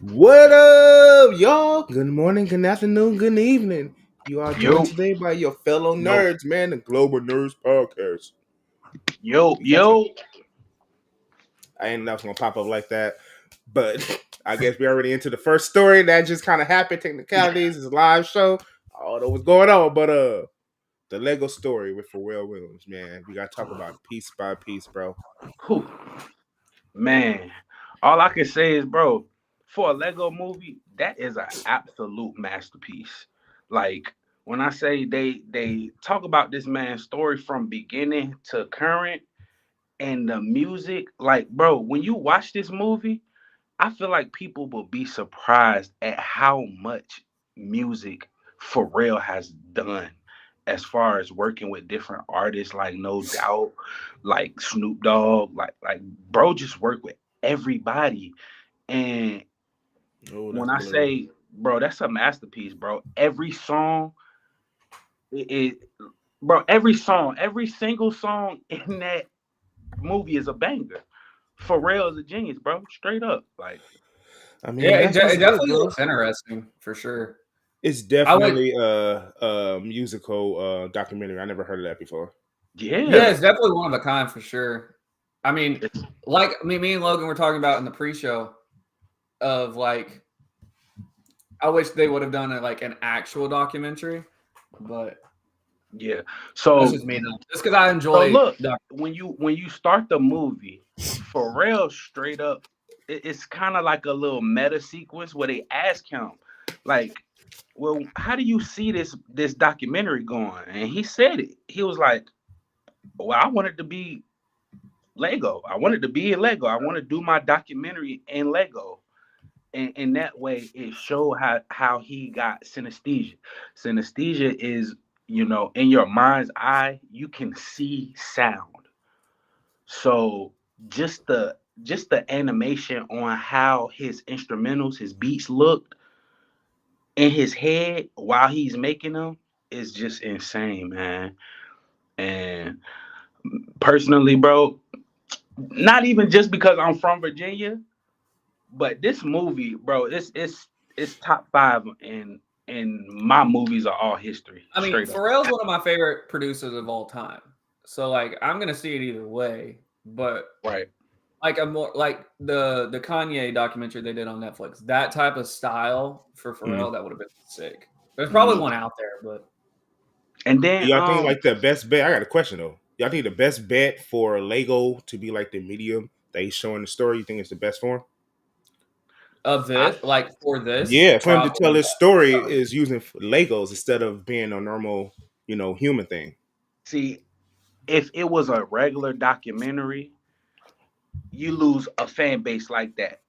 What up, y'all? Good morning, good afternoon, good evening. You are joined Yo, today by your fellow yo, nerds, man, the Global Nerds Podcast. yo, You catch it? yo. I ain't know it's gonna pop up like that, but I guess we already into the first story that just kind of happened. Technicalities, it's a live show. I don't know what's going on, but the Lego story with Pharrell Williams, man. We gotta talk about it piece by piece, bro. Whew, man, all I can say is, bro, for a Lego movie, that is an absolute masterpiece. Like when I say they talk about this man's story from beginning to current and the music, like, bro, when you watch this movie, I feel like people will be surprised at how much music Pharrell has done as far as working with different artists like No Doubt, like Snoop Dogg, like bro just worked with everybody. And Oh, when that's I blue. say, bro, that's a masterpiece, bro. Every song it bro, every song, every single song in that movie is a banger. Pharrell is a genius, bro. Straight up. Like, I mean, Yeah, that's it what's good, definitely bro. looks interesting for sure. It's I would, definitely a musical documentary. I never heard of that before. yeah, yeah. it's definitely one of a kind for sure. I mean, me and Logan were talking about in the pre-show of like, I wish they would have done it like an actual documentary, but Yeah. that's So just me though. Just because I so enjoy look, doc. when you start the movie, Pharrell straight up, it's kind of like a little meta sequence where they ask him, like, well, how do you see this documentary going? And he said it. He was like, well, I wanted to be Lego. I wanted to be in Lego. I want to do my documentary in Lego. And in that way, it showed how he got synesthesia. Synesthesia is, in your mind's eye, you can see sound. So just the animation on how his instrumentals, his beats looked in his head while he's making them is just insane, man. And personally, bro, not even just because I'm from Virginia, but this movie, bro, it's top five in my movies are all history, I mean, straight up. Pharrell's one of my favorite producers of all time. So like, I'm gonna see it either way. But Right. like, I'm more like the Kanye documentary they did on Netflix. That type of style for Mm. Pharrell, that would have been sick. There's probably Mhm. one out there, but And then Y'all think like the best bet? I got a question though. Y'all think the best bet for Lego to be like the medium that he's showing the story? You think it's the best for him? of I this, like for this, Yeah, for him to tell probably. his story is using Legos instead of being a normal, human thing. see if it was a regular documentary, you lose a fan base like that.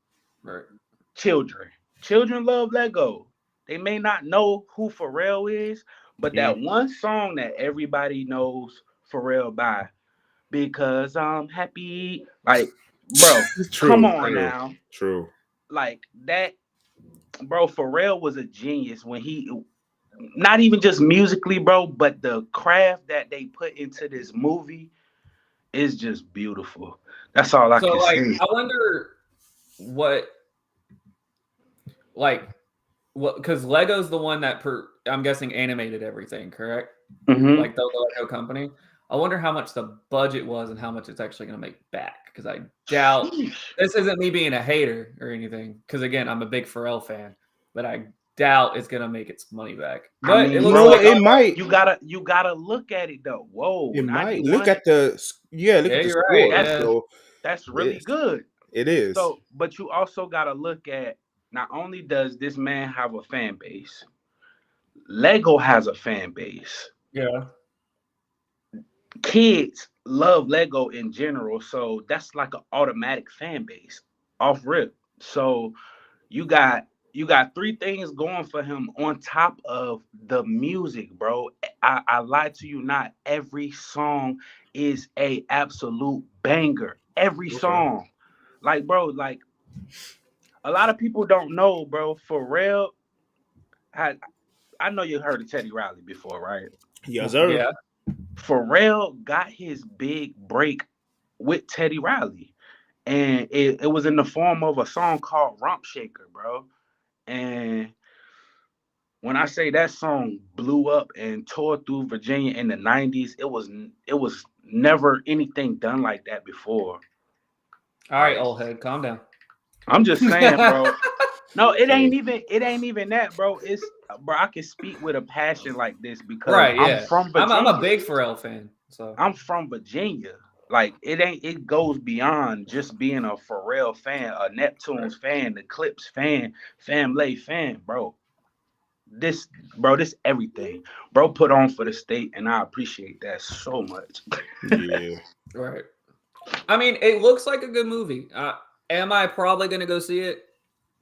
Right. Children, children love Lego. They may not know who Pharrell is, but Mm. that one song that everybody knows Pharrell by, because I'm happy. Like, bro, come True, on true, now. true. Like that, bro, Pharrell was a genius when he not even just musically, bro, but the craft that they put into this movie is just beautiful. That's all I So can like, say. I wonder what like what because Lego's the one that I'm guessing animated everything, correct? Hmm. Like the Lego company. I wonder how much the budget was and how much it's actually going to make back. Because I doubt this isn't me being a hater or anything. Because again, I'm a big Pharrell fan, but I doubt it's going to make its money back. I But it mean, You looks know bro, what? like It all right. might. you gotta look at it though. Whoa, It might. Look 91. at the look Yeah, at the you're right. score. That's Yeah, So that's really it's good. it is. So, but you also gotta look at, not only does this man have a fan base, Lego has a fan base. yeah. Kids love Lego in general, so that's like an automatic fan base off rip. So you got three things going for him on top of the music, bro. I lied to you not. Every song is a absolute banger. Every Okay. song. Like, bro, like a lot of people don't know, bro. Pharrell had I know you heard of Teddy Riley before, right? Yes, sir. Yeah. Pharrell got his big break with Teddy Riley. and it was in the form of a song called Rump Shaker, bro. And when I say that song blew up and tore through Virginia in the 90s, it was never anything done like that before. All right, old head, calm down. I'm just saying, bro. No, it ain't even that, bro. It's bro, I can speak with a passion like this because Right, yeah. I'm from Virginia. I'm a big Pharrell fan. So I'm from Virginia. Like it goes beyond just being a Pharrell fan, a Neptunes fan, the Clips fan, Family fan, bro. This everything. Bro put on for the state, and I appreciate that so much. Yeah. right. I mean, it looks like a good movie. Am I probably gonna go see it?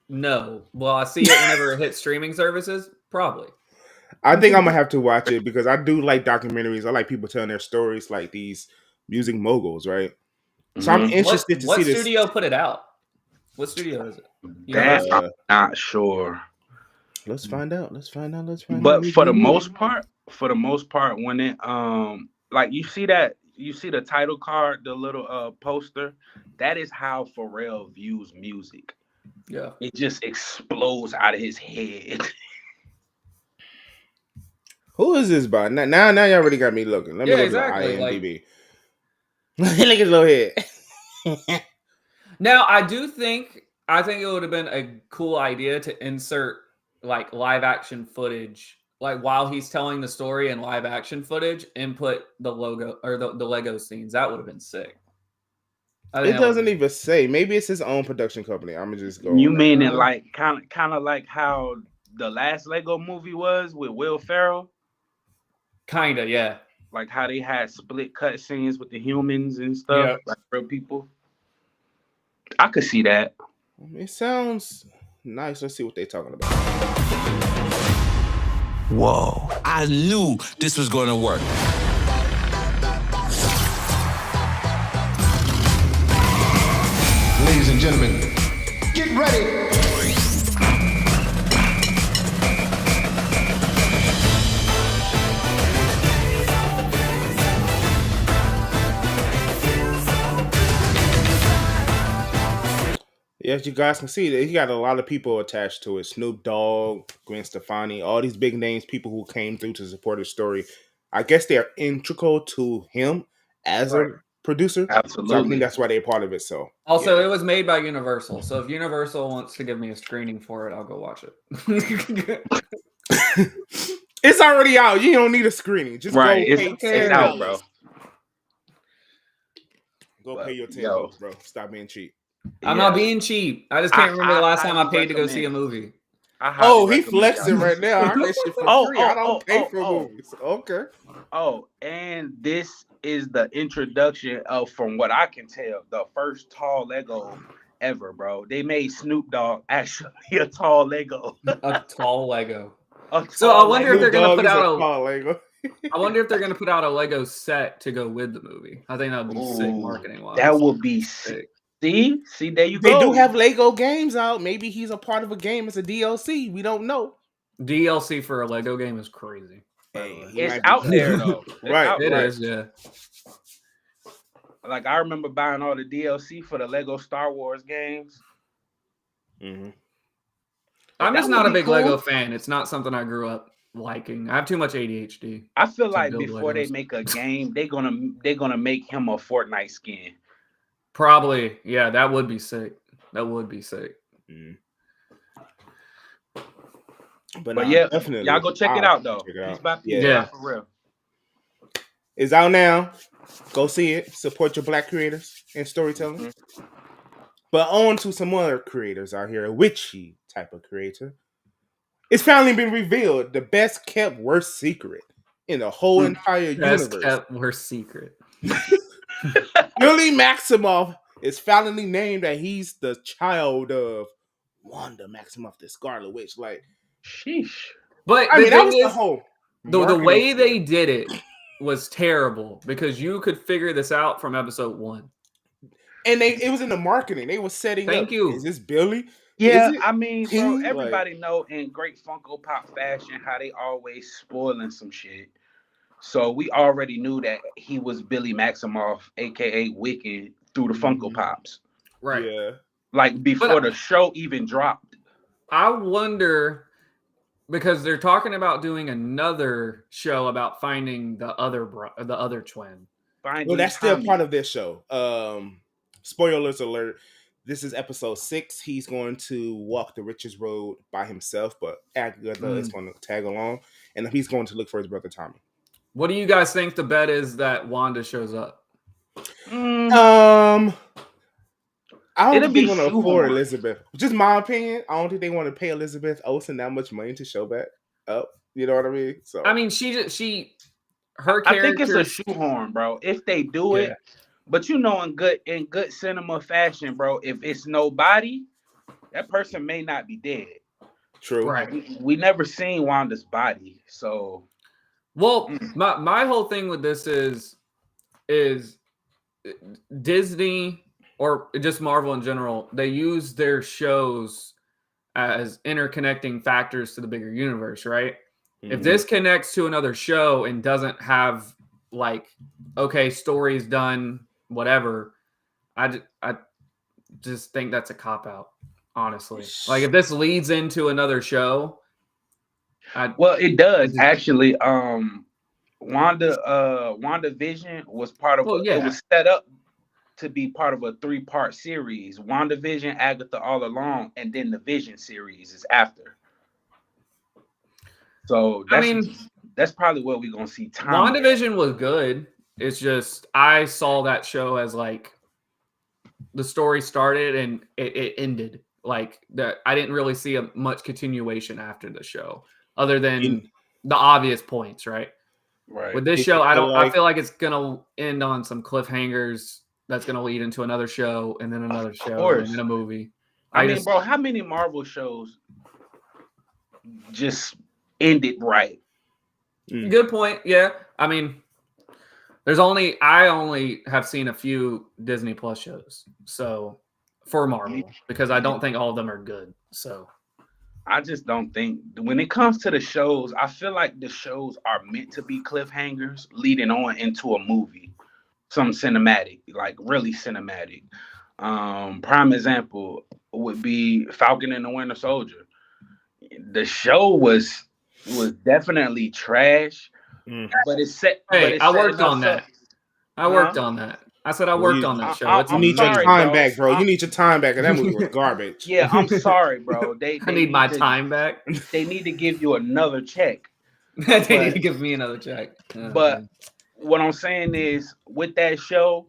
No. Well, I see it whenever it hits streaming services. Probably. I think I'm gonna have to watch it because I do like documentaries. I like people telling their stories, like these music moguls, right? So I'm interested to see this. What studio put it out? What studio is it? That I'm not sure. Let's find out. But for the most part, when it like you see the title card, the little poster, that is how Pharrell views music. Yeah. It just explodes out of his head. Who is this by? Now you already got me looking. Let me look at IMDb. Look at his little head. Now, I think it would have been a cool idea to insert like live action footage, like while he's telling the story in live action footage, and put the logo or the Lego scenes. That would have been sick. It doesn't even say. Maybe it's his own production company. I'm gonna just go. You mean it like kind of like how the last Lego movie was with Will Ferrell? Kinda, yeah. Like how they had split cut scenes with the humans and stuff, like real people. I could see that. It sounds nice. Let's see what they're talking about. Whoa. I knew this was going to work. Ladies and gentlemen, get ready. Yes, you guys can see that he got a lot of people attached to it. Snoop Dogg, Gwen Stefani, all these big names, people who came through to support his story. I guess they are integral to him as a producer. Absolutely. So I think that's why they're part of it. So also, it was made by Universal. So if Universal wants to give me a screening for it, I'll go watch it. It's already out. You don't need a screening. Just right. go It's out, bro. Go pay your $10, bro. Stop being cheap. I'm not being cheap. I just can't remember the last time I paid to go see a movie. He flexing right now. I heard that shit for free. I don't pay for movies. Okay. Oh, and this is the introduction of, from what I can tell, the first tall Lego ever, bro. They made Snoop Dogg actually a tall Lego. A tall Lego. So I wonder if they're gonna put out a tall Lego. I wonder if they're gonna put out a Lego set to go with the movie. I think that would be sick marketing wise. That would be sick. See, there you go. They do have Lego games out. Maybe he's a part of a game. It's a DLC. We don't know. DLC for a Lego game is crazy. Hey, it's out there though. It is, yeah. Like I remember buying all the DLC for the Lego Star Wars games. Mm-hmm. I'm just not a big Lego fan. It's not something I grew up liking. I have too much ADHD. I feel like before they make a game, they're gonna make him a Fortnite skin. Probably, yeah, that would be sick. Mm. But yeah, definitely, y'all go check it out though. It's about for real. It's out now. Go see it. Support your Black creators and storytelling. Mm-hmm. But on to some other creators out here, a witchy type of creator. It's finally been revealed, the best kept worst secret in the whole entire universe. Best kept worst secret. Billy Maximoff is finally named that he's the child of Wanda Maximoff, the Scarlet Witch. Like, sheesh. But I mean, that was the whole. The way they did it was terrible because you could figure this out from episode 1. And it was in the marketing. They were setting up. Thank you. Is this Billy? Yeah, I mean, bro, everybody know in great Funko Pop fashion how they always spoiling some shit. So we already knew that he was Billy Maximoff, aka Wiccan, through the Funko Pops. Right. Yeah. like before the show even dropped. I wonder, because they're talking about doing another show about finding the other twin. Well, that's still part of this show. Spoilers alert. This is episode 6. He's going to walk the richest road by himself, but Agatha is going to tag along, and he's going to look for his brother Tommy. What do you guys think the bet is that Wanda shows up? I don't think be they're going to afford shoehorned. Elizabeth. Just my opinion. I don't think they want to pay Elizabeth Olsen that much money to show back up. You know what I mean? So I mean, her character. I think it's a shoehorn, bro. If they do it, but in good cinema fashion, bro. If it's nobody, that person may not be dead. True. Right. We never seen Wanda's body, so. Well, my whole thing with this is Disney or just Marvel in general. They use their shows as interconnecting factors to the bigger universe, right? Mm-hmm. If this connects to another show and doesn't have story's done, whatever, I just think that's a cop out, honestly. Like if this leads into another show. It does actually. WandaVision was part of. It was set up to be part of a 3-part series. WandaVision, Agatha All Along, and then the Vision series is after. So that's probably where we're gonna see Tom. WandaVision was good. It's just I saw that show as like the story started and it ended. Like that, I didn't really see much continuation after the show, other than the obvious points, right? Right. With this show, I feel like it's gonna end on some cliffhangers. That's gonna lead into another show, and then another show, and then a movie. Bro, how many Marvel shows just ended right? Good point. Yeah, I mean, I only have seen a few Disney Plus shows, so for Marvel, because I don't think all of them are good. So I just don't think when it comes to the shows, I feel like the shows are meant to be cliffhangers leading on into a movie, some cinematic, like really cinematic. Prime example would be Falcon and the Winter Soldier. The show was definitely trash, but it's set. Hey, I worked on that. I worked on that. I said I worked on that show. You need your time back, bro. You need your time back, and that movie was garbage. Yeah, I'm sorry, bro. I need my time back. They need to give you another check. They need to give me another check. But what I'm saying is, with that show,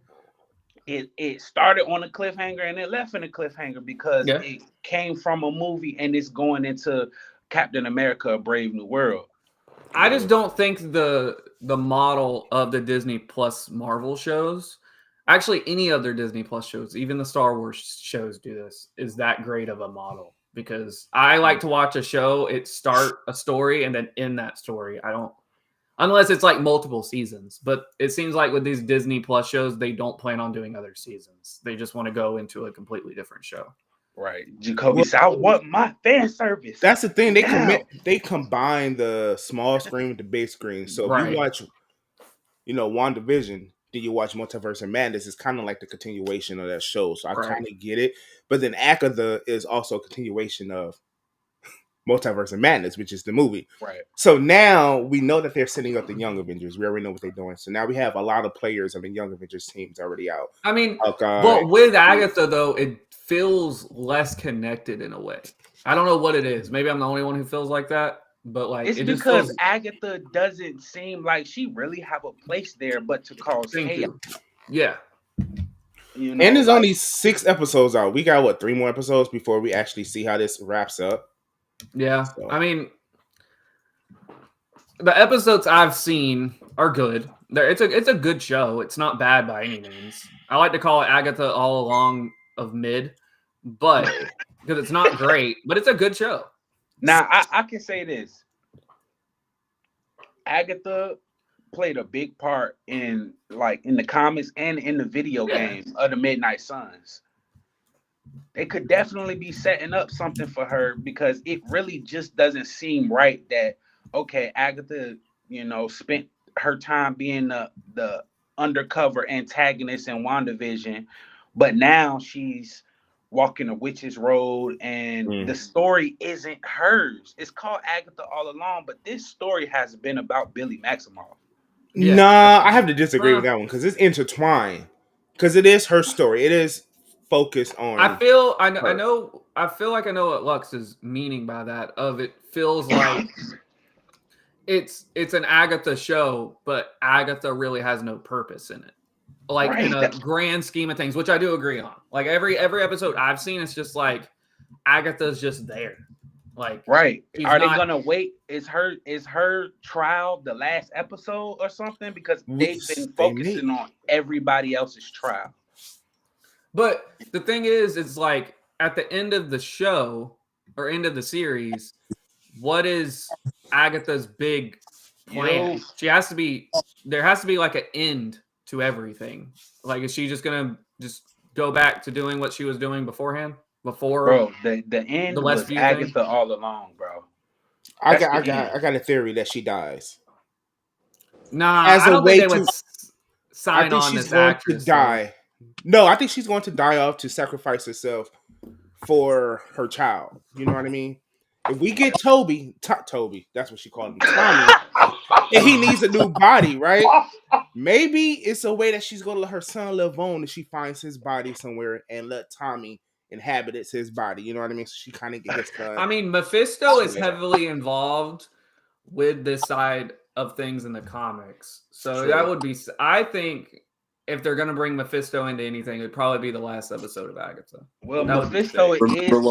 it started on a cliffhanger and it left in a cliffhanger because it came from a movie and it's going into Captain America: A Brave New World. I just don't think the model of the Disney Plus Marvel shows, actually any other Disney Plus shows, even the Star Wars shows do this, is that great of a model. Because I like to watch a show, it start a story and then end that story. I don't, unless it's like multiple seasons. But it seems like with these Disney Plus shows, they don't plan on doing other seasons. They just want to go into a completely different show. Right. Jacoby said, I want my fan service. That's the thing. They combine the small screen with the big screen. So if you watch, WandaVision, then you watch Multiverse of Madness, it's kind of like the continuation of that show. So I kind of get it. But then Agatha is also a continuation of Multiverse of Madness, which is the movie. Right. So now we know that they're setting up the Young Avengers. We already know what they're doing. So now we have a lot of players of the Young Avengers teams already out. I mean, but with Agatha, though, it feels less connected in a way. I don't know what it is. Maybe I'm the only one who feels like that. But like, it's because Agatha doesn't seem like she really have a place there, but to cause chaos. Yeah. And there's only 6 episodes out. We got 3 more episodes before we actually see how this wraps up. Yeah, so. I mean, the episodes I've seen are good. It's a good show. It's not bad by any means. I like to call it Agatha All Along of mid, but because it's not great, but it's a good show. Now I can say this: Agatha played a big part in the comics and in the video game of the Midnight Suns. They could definitely be setting up something for her because it really just doesn't seem right that Agatha, spent her time being the undercover antagonist in WandaVision but now she's walking a witch's road, and the story isn't hers. It's called Agatha all along, but this story has been about Billy Maximoff. Yeah. Nah, I have to disagree with that one because it's intertwined. Because it is her story. It is focused on. I feel like I know what Lux is meaning by that. Of it feels like it's an Agatha show, but Agatha really has no purpose in it. Like in a grand scheme of things, which I do agree on. Like every episode I've seen, it's just like Agatha's just there. Like right. Are they gonna wait? Is her trial the last episode or something? Because they've been focusing on everybody else's trial. But the thing is, it's like at the end of the show or end of the series, what is Agatha's big plan? There has to be like an end to everything. Like, is she just gonna just go back to doing what she was doing beforehand? Bro, the end was Agatha all along, bro. I got a theory that she dies. Nah, I don't think they would sign on this actress. To die. No, I think she's going to die off to sacrifice herself for her child. You know what I mean? If we get Toby, that's what she called him, Tommy, and he needs a new body, right? Maybe it's a way that she's going to let her son live on, and she finds his body somewhere and let Tommy inhabit his body. You know what I mean? So she kind of gets done. I mean, Mephisto is heavily involved with this side of things in the comics. So that would be, I think, if they're going to bring Mephisto into anything, it'd probably be the last episode of Agatha. Well, Mephisto is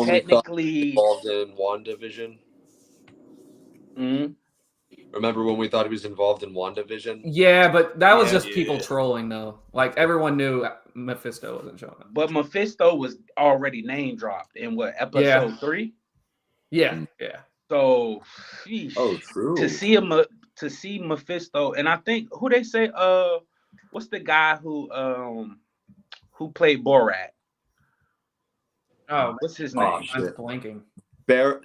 technically involved in WandaVision. Mm-hmm. Remember when we thought he was involved in WandaVision? Yeah, but that was just people trolling, though. Like, everyone knew Mephisto wasn't showing up. But Mephisto was already name dropped in episode 3? Yeah. So, true. To see Mephisto, and I think who they say, what's the guy who played Borat? Oh, what's his name? I'm blanking.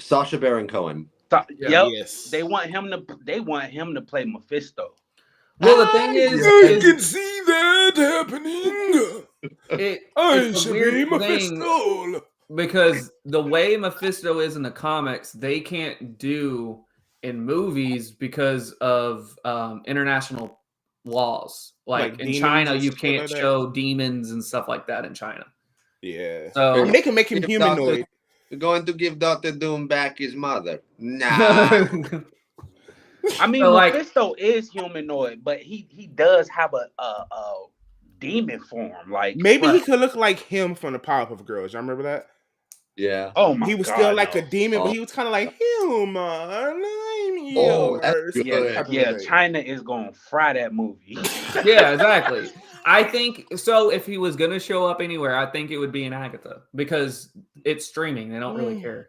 Sacha Baron Cohen. Yes. They want him to play Mephisto. Well, the thing is, I can see that happening. It's a weird thing because the way Mephisto is in the comics, they can't do in movies because of international laws. Like in China, you can't show demons and stuff like that in China. Yeah. So they can make him humanoid. You're going to give Dr. Doom back his mother? Nah. I mean, so Mephisto is humanoid, but he does have a demon form. Like maybe he could look like him from the Powerpuff Girls. Y'all remember that? Yeah. Oh my God. He was still like a demon, but he was kind of like human. Yeah. China is gonna fry that movie. Yeah, exactly. I think so. If he was gonna show up anywhere, I think it would be in Agatha because it's streaming. They don't really care.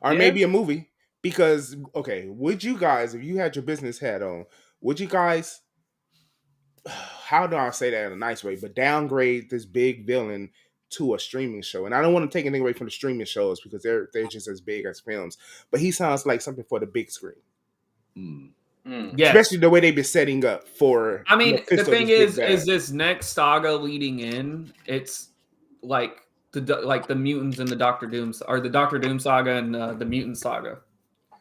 Or maybe a movie. Because would you guys, if you had your business hat on, would you guys? How do I say that in a nice way? But downgrade this big villain to a streaming show, and I don't want to take anything away from the streaming shows because they're just as big as films. But he sounds like something for the big screen. Yeah, especially the way they've been setting up for. I mean, the thing is this next saga leading in? It's like the mutants and the Doctor Doom, or the Doctor Doom saga and the mutant saga.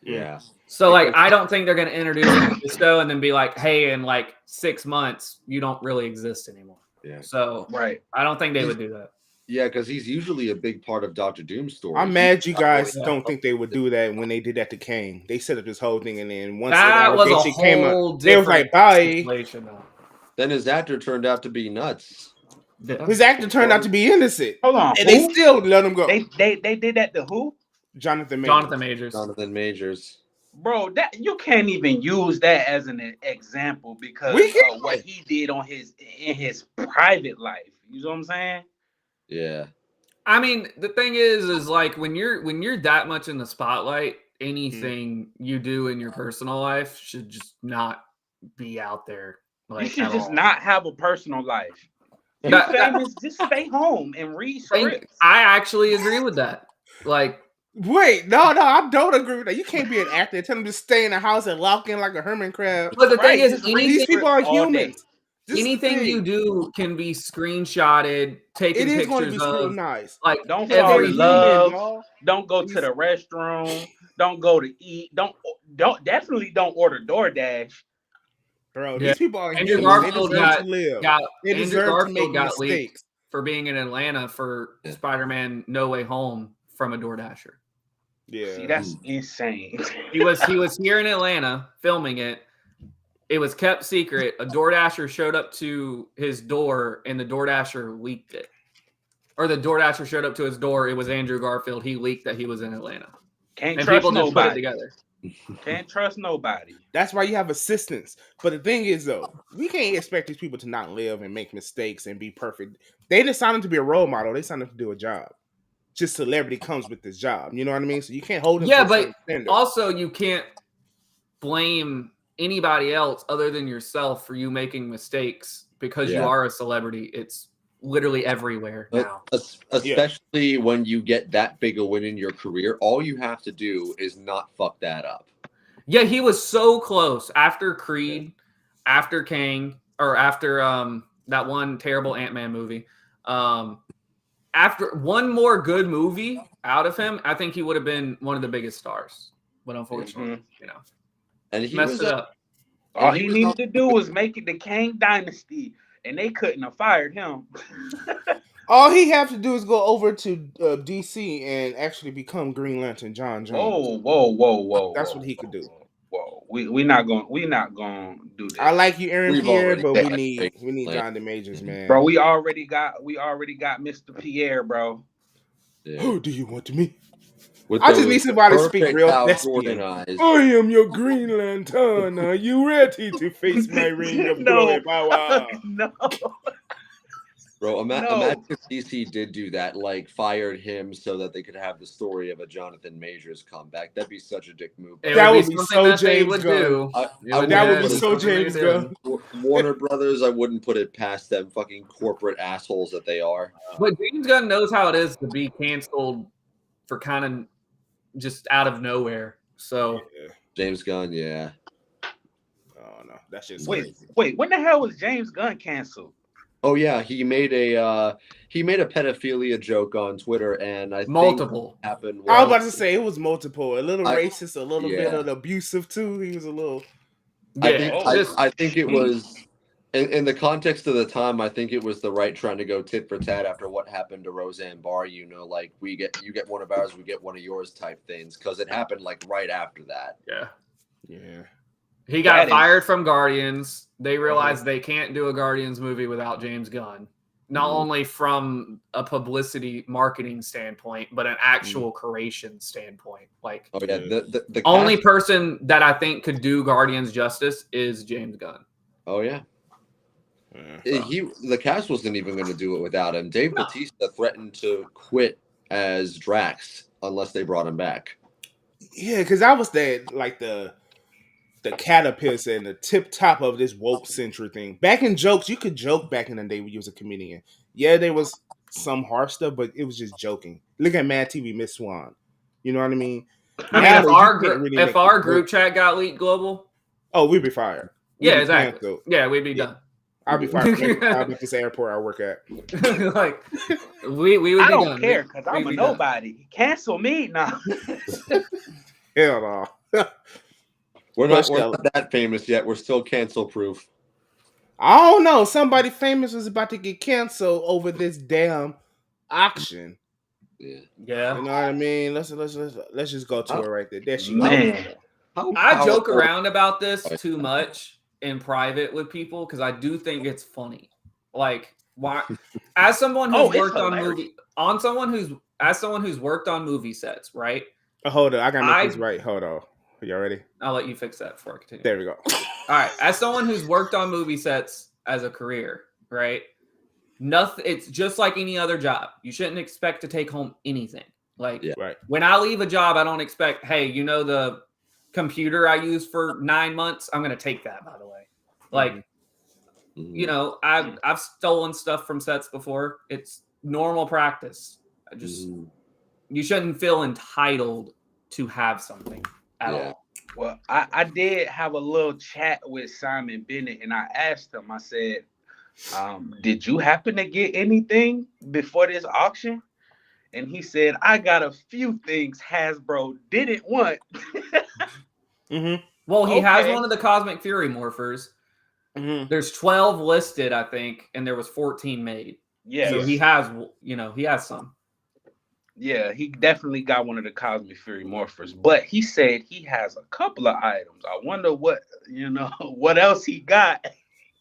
Yeah. So like, I don't think they're going to introduce Mephisto and then be like, "Hey, in like 6 months, you don't really exist anymore." Yeah. So I don't think they would do that. Yeah, because he's usually a big part of Dr. Doom's story. I'm mad you guys don't think they would do that when they did that to Kane. They set up this whole thing, and then once that was a came whole up, they was like, "Bye." Then his actor turned out to be nuts. His actor turned out to be innocent. Hold on, and they still let him go. They did that to who? Jonathan Majors. Bro, that you can't even use that as an example because of what he did in his private life. You know what I'm saying? Yeah. I mean, the thing is like when you're that much in the spotlight, anything you do in your personal life should just not be out there. Like, you should just not have a personal life. You're famous, just stay home and read scripts. I actually agree with that. Like, wait, no, I don't agree with that. You can't be an actor and tell them to stay in the house and lock in like a hermit crab. But the thing is, these people are humans. anything you do can be screenshotted, taken It is going to pictures be of. scrutinized. Like Don't They're fall every in human, love. y'all. Don't go to the restroom. Don't go to eat. Don't definitely don't order DoorDash. Bro, Yeah. these people are Andrew humans. They Garfield deserve to live. They Andrew deserve to make Garfield got leaked mistakes. for being in Atlanta for Spider-Man No Way Home from a DoorDasher. Yeah. See, that's insane. He was here in Atlanta filming it. It was kept secret. A DoorDasher showed up to his door, and the DoorDasher leaked it. Or the DoorDasher showed up to his door. It was Andrew Garfield. He leaked that he was in Atlanta. Can't And trust people just put it nobody. together. Can't trust nobody. That's why you have assistants. But the thing is, though, we can't expect these people to not live and make mistakes and be perfect. They didn't sign them to be a role model. They signed them to do a job. Just celebrity comes with this job. You know what I mean? So you can't hold them to a certain standard. Also you can't blame anybody else other than yourself for you making mistakes because you are a celebrity. It's literally everywhere now. Especially when you get that big a win in your career, all you have to do is not fuck that up. Yeah, he was so close after Creed, after Kang, or after that one terrible Ant-Man movie. After one more good movie out of him, I think he would have been one of the biggest stars. But unfortunately, and he messed it up. All he needed to do was make it the Kang Dynasty, and they couldn't have fired him. All he have to do is go over to DC and actually become Green Lantern John Jones. Whoa! That's what he could do. Whoa, we not gonna do this. I like you, Aaron Pierre, but we got need Jonathan Majors, man. Bro, we already got Mr. Pierre, bro. Who do you want to meet? I just need somebody to speak real thespian. I am your Green Lantern. Are you ready to face my ring of glory power? No. Bro, imagine if DC did do that, like fired him so that they could have the story of a Jonathan Majors comeback. That'd be such a dick move. That would be so James Gunn. That would be so James Gunn. Warner Brothers, I wouldn't put it past them, fucking corporate assholes that they are. But James Gunn knows how it is to be canceled for kind of just out of nowhere. So James Gunn, yeah. Oh no, that's just crazy. Wait, when the hell was James Gunn canceled? Oh yeah, he made a pedophilia joke on Twitter, and I multiple think happened. I was about to say it was multiple, a little racist, a little bit of abusive too. He was a little. I think it was in the context of the time. I think it was the right trying to go tit for tat after what happened to Roseanne Barr. You know, like you get one of ours, we get one of yours type things, because it happened like right after that. Yeah. He got fired from Guardians. They realized they can't do a Guardians movie without James Gunn. Not only from a publicity marketing standpoint, but an actual creation standpoint. Like, the only person that I think could do Guardians justice is James Gunn. Oh yeah. The cast wasn't even going to do it without him. Dave Bautista threatened to quit as Drax unless they brought him back. Yeah, because I was the caterpillar and the tip top of this woke century thing. Back in jokes, you could joke back in the day when you was a comedian. Yeah, there was some harsh stuff, but it was just joking. Look at Mad TV, Miss Swan. You know what I mean? If our group chat got leaked global, we'd be fired. Yeah, exactly. Canceled. Yeah, we'd be done. I'll be fired at this airport I work at. Like we would be done. I don't care because I'm a nobody. Done. Cancel me now. Hell no. We're not that famous yet. We're still cancel proof. I don't know. Somebody famous was about to get canceled over this damn auction. Yeah. You know what I mean? Let's just go to it right there. There she goes. I joke around about this too much in private with people because I do think it's funny. Like, why? As someone who's worked on someone who's worked on movie sets, right? Hold on, I gotta make this right. Hold on. Y'all ready? I'll let you fix that before I continue. There we go. All right. As someone who's worked on movie sets as a career, right? Nothing. It's just like any other job. You shouldn't expect to take home anything. Like when I leave a job, I don't expect, hey, you know the computer I used for 9 months? I'm gonna take that, by the way. Like, you know, I've stolen stuff from sets before. It's normal practice. You shouldn't feel entitled to have something. Well, I did have a little chat with Simon Bennett, and I asked him, I said, Did you happen to get anything before this auction? And he said, I got a few things Hasbro didn't want. Mm-hmm. Well, he has Okay. one of the Cosmic Fury morphers. Mm-hmm. There's 12 listed, I think, and there was 14 made. Yes. So he has, he has some. Yeah, he definitely got one of the Cosmic Fury morphers, but he said he has a couple of items. I wonder what what else he got.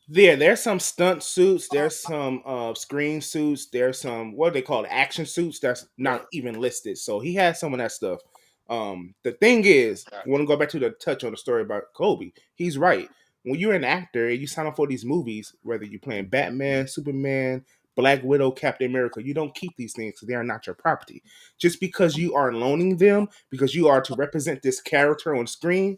There's some stunt suits. There's some screen suits. There's some what they call action suits that's not even listed. So he has some of that stuff. The thing is, I want to go back to the touch on the story about Kobe. He's right. When you're an actor and you sign up for these movies, whether you're playing Batman, Superman, Black Widow, Captain America, you don't keep these things because they are not your property. Just because you are loaning them, because you are to represent this character on screen,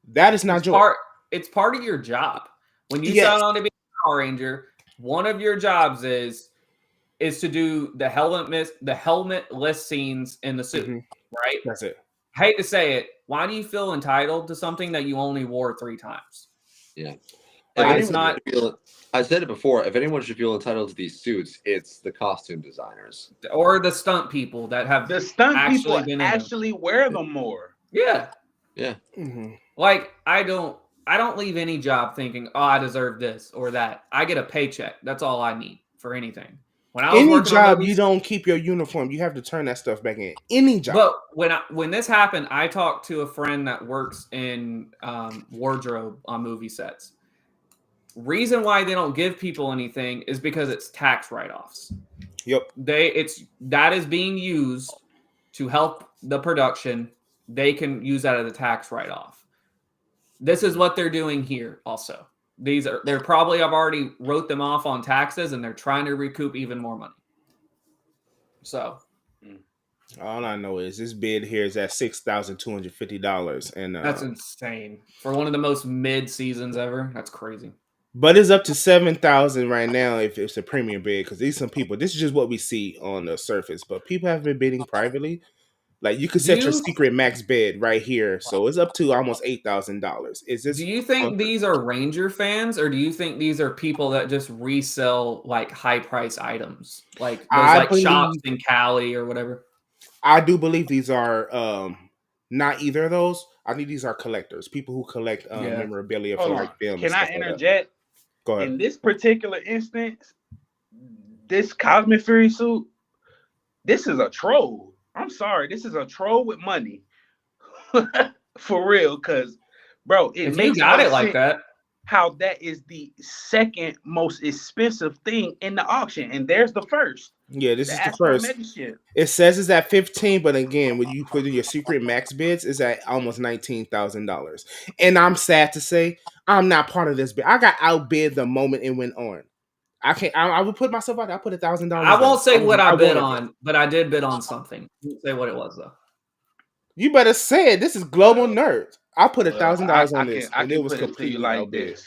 that is not yours. It's part of your job. When you Yes. sign on to be a Power Ranger, one of your jobs is to do the helmetless scenes in the suit, right? That's it. Hate to say it. Why do you feel entitled to something that you only wore 3 times? Yeah. Like, it's not. I said it before. If anyone should feel entitled to these suits, it's the costume designers Or the stunt people that have The stunt actually people been actually wear them more. Yeah. Yeah. Mm-hmm. Like, I don't leave any job thinking, oh, I deserve this or that. I get a paycheck. That's all I need for anything. When I was Any working on job, movies, you don't keep your uniform. You have to turn that stuff back in. Any job. But when this happened, I talked to a friend that works in wardrobe on movie sets. Reason why they don't give people anything is because it's tax write-offs. Yep. That is being used to help the production. They can use that as a tax write-off. This is what they're doing here also. They're probably have already wrote them off on taxes and they're trying to recoup even more money. So all I know is this bid here is at $6,250, and that's insane for one of the most mid seasons ever. That's crazy. But it's up to $7,000 right now if it's a premium bid, because these some people. This is just what we see on the surface, but people have been bidding privately. Like you could set your secret max bid right here, so it's up to almost $8,000. Is this? Do you think these are Ranger fans, or do you think these are people that just resell like high price items, like those shops in Cali or whatever? I do believe these are not either of those. I think these are collectors, people who collect memorabilia for like film. Can I interject? Go ahead. In this particular instance, this Cosmic Fury suit, this is a troll. I'm sorry, this is a troll with money. For real, because bro, if makes you got it like that. How that is the second most expensive thing in the auction, and there's the first. Yeah, this is the first. It says it's at 15, but again, when you put in your secret max bids, it's at almost $19,000. And I'm sad to say, I'm not part of this bid. I got outbid the moment it went on. I can't. I would put myself out there. I put $1,000. I won't say what I bid on, but I did bid on something. I won't say what it was though. You better say it. This is Global Nerdz. I put $1,000 on this, and it was completely outbid.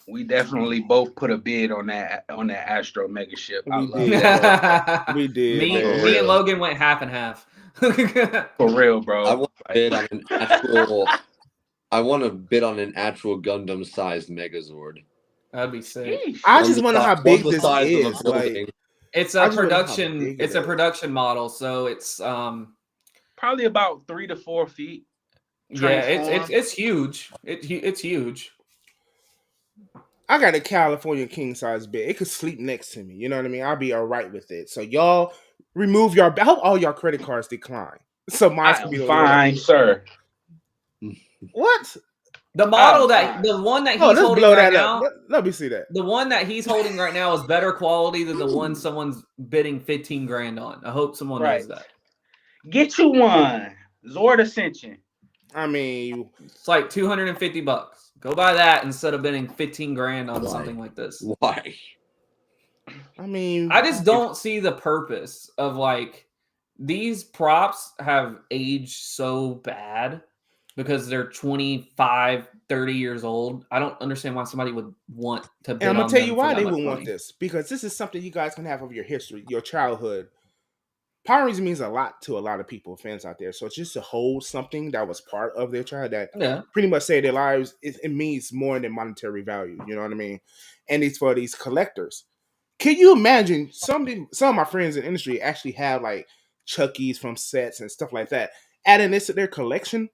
We definitely both put a bid on that Astro Mega Ship. We did. Me and Logan went half and half. For real, bro. I want to bid on an actual Gundam-sized Megazord. That'd be sick. I just wonder how big this is. It's a production. It's a production model, so it's probably about 3 to 4 feet. Yeah, it's huge. It's huge. I got a California king size bed. It could sleep next to me. You know what I mean? I'll be all right with it. So y'all remove your. I hope all your credit cards decline. So mine can be fine, sir. What? The model the one that he's holding right now. Let me see that. The one that he's holding right now is better quality than the one someone's bidding $15,000 on. I hope someone knows that. Get you one. Zord Ascension. I mean, it's like $250. Go buy that instead of bidding $15,000 on something like this. Why? I mean, I just don't see the purpose of like these props have aged so bad. Because they're 25, 30 years old. I don't understand why somebody would want to bid on them. And I'm going to tell you why they would want this. Because this is something you guys can have of your history, your childhood. Power Rangers means a lot to a lot of people, fans out there. So just to hold something that was part of their child that pretty much saved their lives, it means more than monetary value. You know what I mean? And it's for these collectors. Can you imagine some of my friends in the industry actually have like Chucky's from sets and stuff like that, adding this to their collection?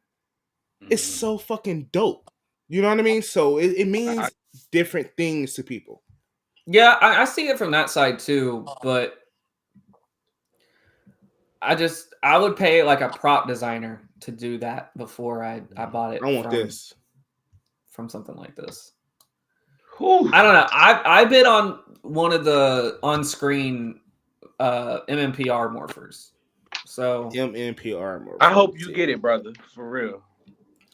It's so fucking dope. You know what I mean? So it means different things to people. Yeah, I see it from that side too, but I would pay like a prop designer to do that before I bought it. I want this from something like this. Whew. I don't know. I bid on one of the on-screen MMPR morphers. So MMPR morphers. I hope you get it, brother. For real.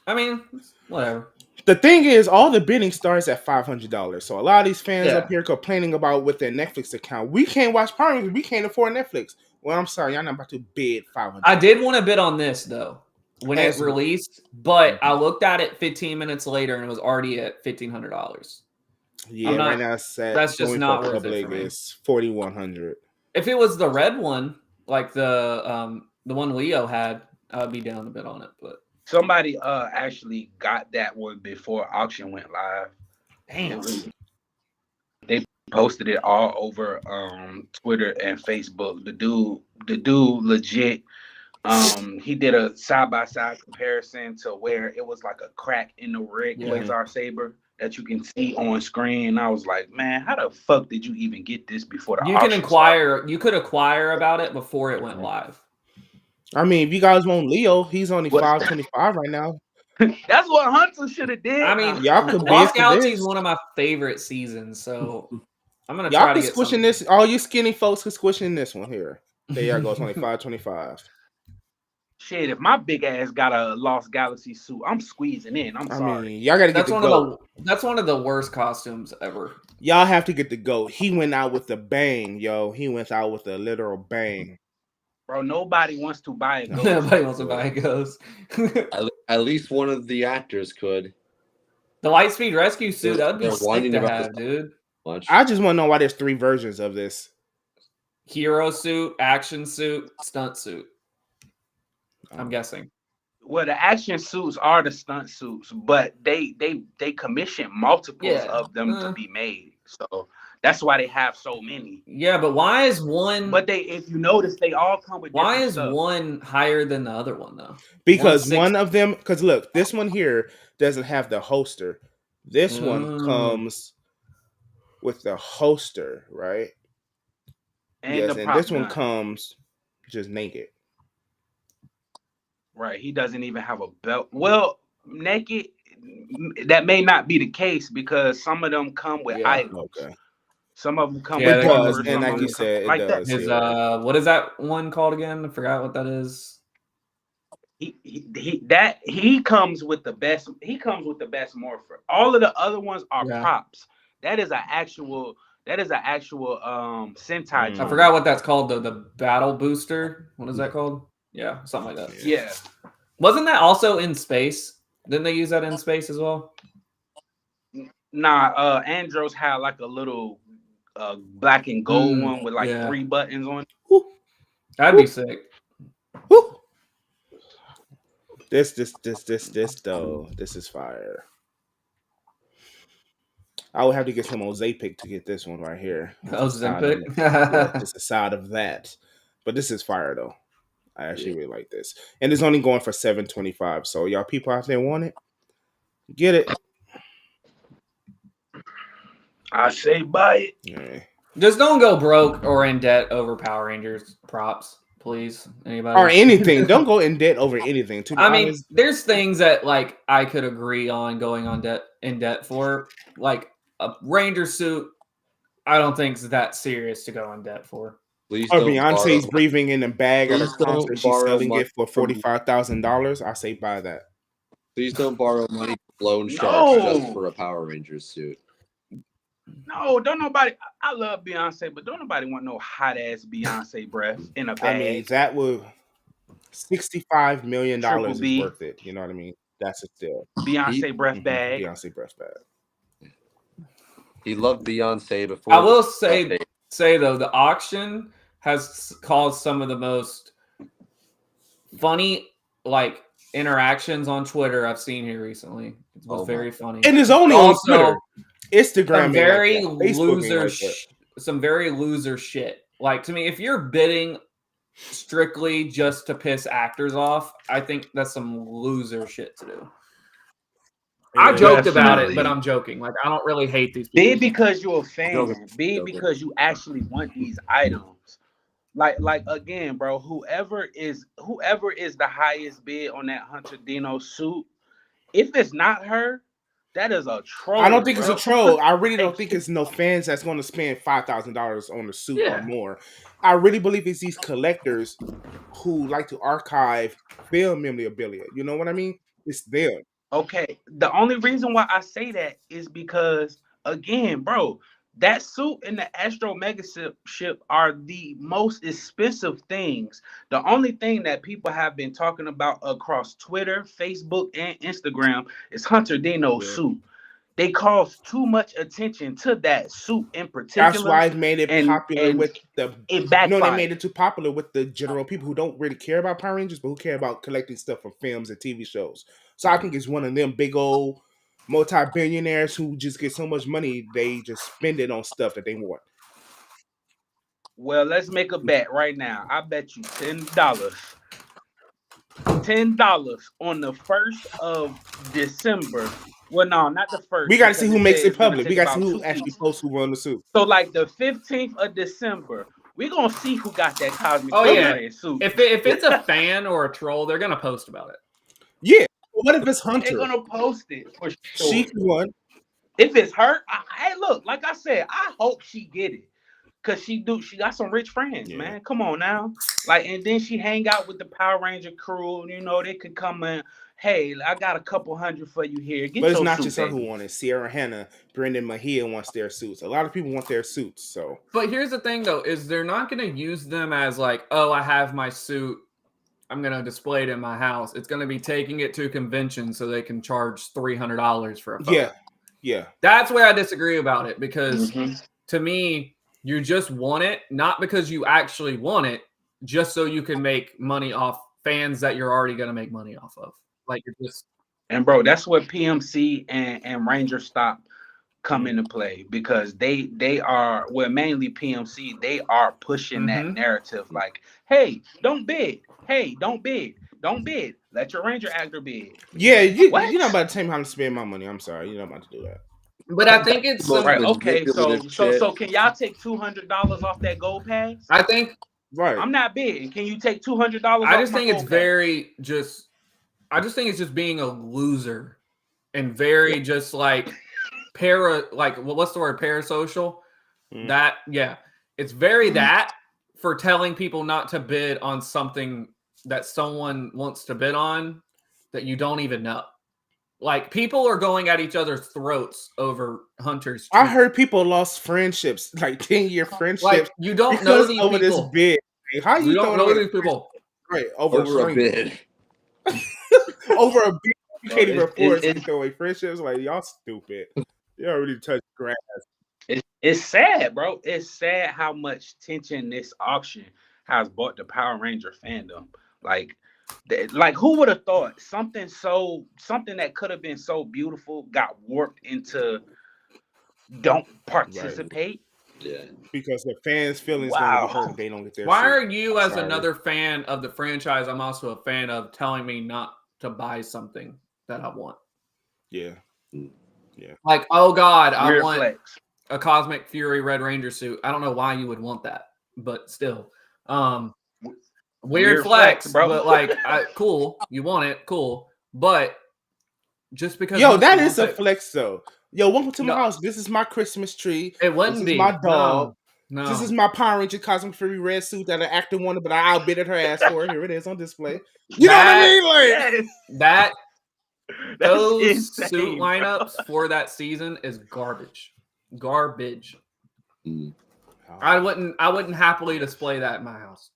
I mean, whatever. The thing is, all the bidding starts at $500. So a lot of these fans up here complaining about with their Netflix account, we can't watch Power Rangers, we can't afford Netflix. Well, I'm sorry, y'all not about to bid $500. I did want to bid on this though when it released, but I looked at it 15 minutes later and it was already at $1,500. Yeah, right now that's just not worth it for me. It's $4,100. If it was the red one, like the one Leo had, I would be down to bid on it. But somebody actually got that one before auction went live. Damn. They posted it all over Twitter and Facebook. The dude legit. He did a side-by-side comparison to where it was like a crack in the red Quasar saber that you can see on screen. And I was like, man, how the fuck did you even get this before the auction started? You could acquire about it before it went live. I mean, if you guys want Leo, he's only $525 right now. That's what Hunter should have did. I mean, y'all could Lost Galaxy is one of my favorite seasons, so I'm gonna try to get squishing this. All you skinny folks can squishing this one here. There y'all go. It's only $525. Shit, if my big ass got a Lost Galaxy suit, I'm squeezing in. I'm sorry. Mean, y'all gotta get the GOAT. That's one of the worst costumes ever. Y'all have to get the GOAT. He went out with a bang, yo. He went out with a literal bang. Bro, nobody wants to buy a ghost. Nobody wants to buy a ghost. At least one of the actors could. The Lightspeed Rescue suit, that would be sick to have, dude. I just want to know why there's 3 versions of this. Hero suit, action suit, stunt suit. I'm guessing. Well, the action suits are the stunt suits, but they commission multiples of them to be made. So that's why they have so many. Yeah, but why is one? But if you notice, they all come with. Why is stuff. one higher than the other one though? Because one of them. Because look, this one here doesn't have the holster. This one comes with the holster, right? And and this one comes just naked. Right, he doesn't even have a belt. Well, naked, that may not be the case because some of them come with items. Okay. Some of them come with items, and like you said, it like does. His, what is that one called again? I forgot what that is. He comes with the best. He comes with the best morpher. All of the other ones are props. That is an actual Sentai. I forgot what that's called. The battle booster. What is that called? Yeah, something like that. Yeah. Wasn't that also in space? Didn't they use that in space as well? Nah, Andros had like a little black and gold one with like 3 buttons on it. That'd be sick. This though. This is fire. I would have to get some Ozempic to get this one right here. Ozempic? Just the side of that. But this is fire though. I actually really like this. And it's only going for $725. So y'all people out there want it? Get it. I say buy it. Yeah. Just don't go broke or in debt over Power Rangers props, please. Anybody? Or anything. Don't go in debt over anything. I mean, there's things that like I could agree on going on in debt for. Like a Ranger suit, I don't think is that serious to go in debt for. Please or Beyonce's breathing in a bag at a concert. She's selling it for $45,000. I say buy that. Please don't borrow money from loan sharks just for a Power Rangers suit. No, don't nobody. I love Beyonce, but don't nobody want no hot ass Beyonce breath in a bag. I mean, that would $65 million is worth it. You know what I mean? That's a steal. Beyonce breath bag. Beyonce breath bag. He loved Beyonce before. I will say though, the auction has caused some of the most funny like interactions on Twitter I've seen here recently. It was very funny. And it's only on Also, Twitter. Instagram some very ain't like that. Facebook ain't loser, like that. some very loser shit. Like, to me, if you're bidding strictly just to piss actors off, I think that's some loser shit to do. I joked about it, but I'm joking. Like, I don't really hate these people. Bid because you're a fan. Bid because you actually want these items. Like again, bro. Whoever is the highest bid on that Hunter Dino suit, if it's not her, that is a troll. I don't think bro. it's a troll. I really don't think it's no fans that's going to spend $5,000 on the suit or more. I really believe it's these collectors who like to archive film memorabilia. You know what I mean? It's them. Okay. The only reason why I say that is because, again, bro, that suit and the Astro Mega ship are the most expensive things. The only thing that people have been talking about across Twitter, Facebook, and Instagram is Hunter Dino's suit. They caused too much attention to that suit in particular. That's why it made it popular with the. It backfired. They made it too popular with the general people who don't really care about Power Rangers, but who care about collecting stuff from films and TV shows. So I think it's one of them big old multi-billionaires who just get so much money they just spend it on stuff that they want. Well, let's make a bet right now. I bet you $10. $10 on the 1st of December. Well, no, not the 1st. We got to see who makes it public. We got to see who actually posts who won the suit. So, like the 15th of December, we're going to see who got that cosmic suit. If it's a fan or a troll, they're going to post about it. Yeah. What if it's Hunter? They're going to post it for sure. She won. If it's her, hey, look, like I said, I hope she get it. Because she got some rich friends, man. Come on now. Like, and then she hang out with the Power Ranger crew. You know, they could come in. Hey, I got a couple hundred for you here. But it's not just her who won it. Sierra Hanna, Brendan Mejia wants their suits. A lot of people want their suits. So, but here's the thing, though, is they're not going to use them as like, oh, I have my suit. I'm going to display it in my house. It's going to be taking it to a convention so they can charge $300 for a photo. Yeah. That's where I disagree about it because to me, you just want it, not because you actually want it, just so you can make money off fans that you're already going to make money off of. Like, you're just. And bro, that's where PMC and Ranger Stop come into play because they are, well, mainly PMC, they are pushing that narrative like, hey, don't bid. Hey, don't bid. Don't bid. Let your Ranger actor bid. Yeah, you're not about to tell me how to spend my money. I'm sorry. You're not about to do that. But I think it's right. Okay, so can y'all take $200 off that gold pass? I think right. I'm not bidding. Can you take $200? I just think it's very just. I just think it's just being a loser and very just like what's the word? Parasocial. That it's very that for telling people not to bid on something that someone wants to bid on that you don't even know. Like, people are going at each other's throats over Hunter's tweet. I heard people lost friendships, like 10-year friendships. Like, you don't know these over people. This bid. How you don't know these people? Right, over a bid. Over a bid. You can't even afford to throw away friendships. Like, y'all stupid. You already touched grass. It's sad, bro. It's sad how much tension this auction has brought the Power Ranger fandom. Like who would have thought something that could have been so beautiful got warped into don't participate? Right. Yeah, because the fans' feelings gonna be hurt if they don't get their. Why are you, as another fan of the franchise, I'm also a fan of, telling me not to buy something that I want? Yeah. Like, oh God, I want a Cosmic Fury Red Ranger suit. I don't know why you would want that, but still. Weird flex, bro. But like, cool. You want it, cool. But just because that is a flex, though. Yo, welcome to my house. This is my Christmas tree. It wouldn't be my dog. No. This is my Power Ranger Cosmic Fury red suit that an actor wanted, but I outbidded her ass for. Here it is on display. You know what I mean? Like those suit lineups for that season is garbage. I wouldn't happily display that in my house.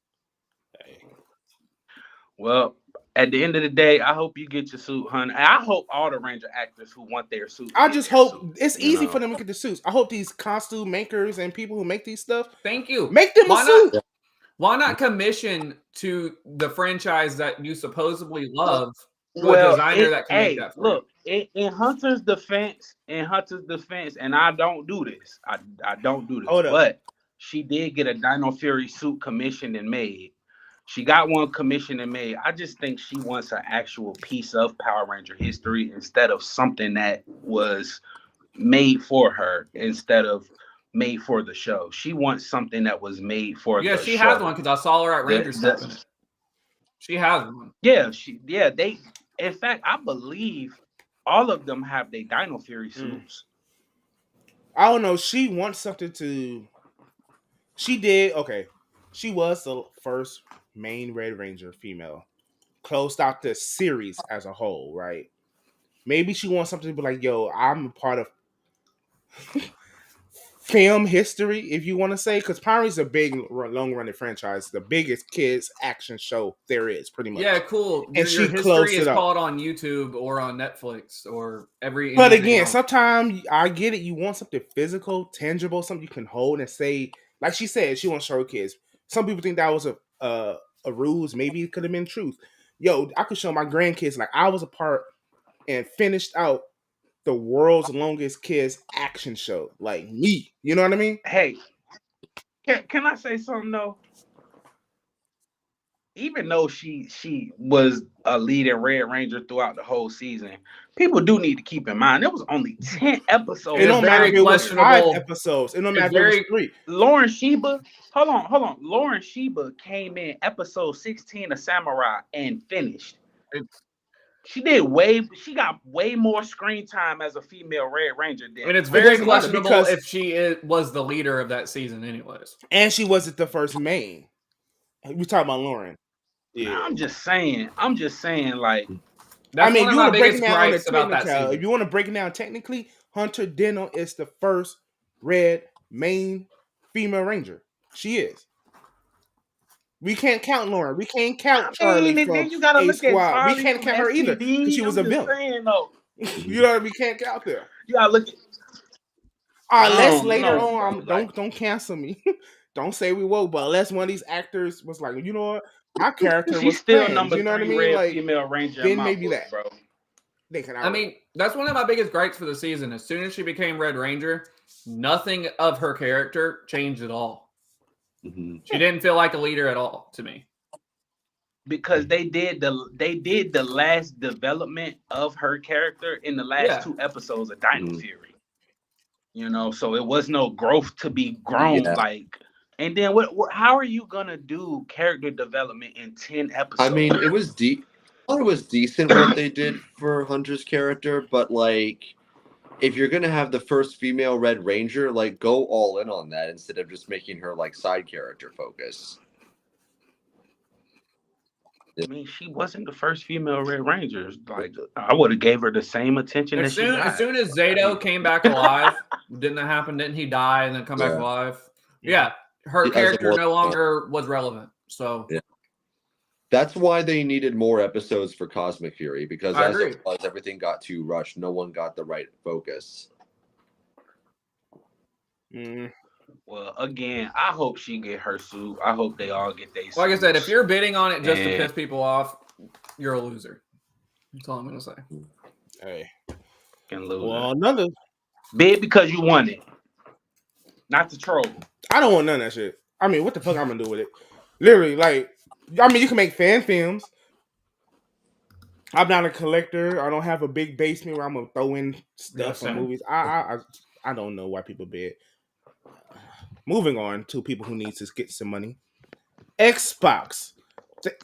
Well, at the end of the day, I hope you get your suit, honey. I hope all the Ranger actors who want their suit. I just hope it's easy for them to get the suits. I hope these costume makers and people who make these stuff. Thank you. Make them a suit. Why not commission to the franchise that you supposedly love to a Well, designer that can make that for look, in Hunter's defense, and I don't do this. I don't do this, Hold up. but she did get a Dino Fury suit commissioned and made. She got one commissioned and made. I just think she wants an actual piece of Power Ranger history instead of something that was made for her instead of made for the show. She wants something that was made for Yeah, the she show. has one because I saw her at Ranger stuff in it. She has one. Yeah, they in fact, I believe all of them have their Dino Fury suits. I don't know. She wants something to. She did okay. She was the first main Red Ranger female. Closed out the series as a whole, right? Maybe she wants something to be like, yo, I'm a part of film history, if you want to say, because Power Rangers is a big, long-running franchise, the biggest kids action show there is, pretty much. Yeah, cool. And your she history closed is it up. called on YouTube or on Netflix or every. But again, sometimes I get it. You want something physical, tangible, something you can hold and say. Like she said, she wants to show her kids. Some people think that was a ruse. Maybe it could have been truth. Yo, I could show my grandkids like I was a part and finished out the world's longest kids action show. Like me. You know what I mean? Hey, can I say something though? Even though she was a lead in Red Ranger throughout the whole season, people do need to keep in mind there was only 10 episodes. It don't matter if it was 5 questionable. episodes. It don't matter if it was 3. Lauren Sheba, hold on. Lauren Sheba came in episode 16 of Samurai and finished. She got way more screen time as a female Red Ranger than. And it's very questionable if she was the leader of that season, anyways. And she wasn't the first main. We talking about Lauren. Yeah. I'm just saying, like. That's I mean, one of you my want to break it biggest down on the gripes about that technical. season. If you want to break it down technically, Hunter Denno is the first Red main female Ranger. She is. We can't count Lauren. We can't count Charlie from then you gotta A look Squad. at Charlie We can't from count her either because she was a villain. saying, though. You know what we can't count there. You gotta look at. Unless later on, don't cancel me. Don't say we woke, but unless one of these actors was like, you know what, my character She's was still trans, number you know what I 3 mean? Red Like, female Ranger. then in my maybe book, that, bro. I mean, that's one of my biggest gripes for the season. As soon as she became Red Ranger, nothing of her character changed at all. Mm-hmm. She didn't feel like a leader at all to me. Because they did the last development of her character in the last 2 episodes of Dino Fury. You know, so it was no growth to be grown. Like, and then how are you gonna do character development in 10 episodes? I mean, it was deep. I thought it was decent what they did for Hunter's character, but like, if you're gonna have the first female Red Ranger, like, go all in on that instead of just making her like side character focus. I mean, she wasn't the first female Red Ranger. Like, I would have gave her the same attention As soon as Zato came back alive, didn't that happen? Didn't he die and then come back alive? Yeah, her character no longer was relevant. So that's why they needed more episodes for Cosmic Fury, because as it was, everything got too rushed. No one got the right focus. Well, again, I hope she get her suit. I hope they all get their suits. Like I said, if you're bidding on it just to piss people off, you're a loser. That's all I'm gonna say. Hey, can lose. Well, another bid because you won it, not to troll. I don't want none of that shit. I mean, what the fuck I'm gonna do with it? Literally, like, I mean, you can make fan films. I'm not a collector. I don't have a big basement where I'm gonna throw in stuff from movies. I don't know why people bid. Moving on to people who need to get some money. Xbox,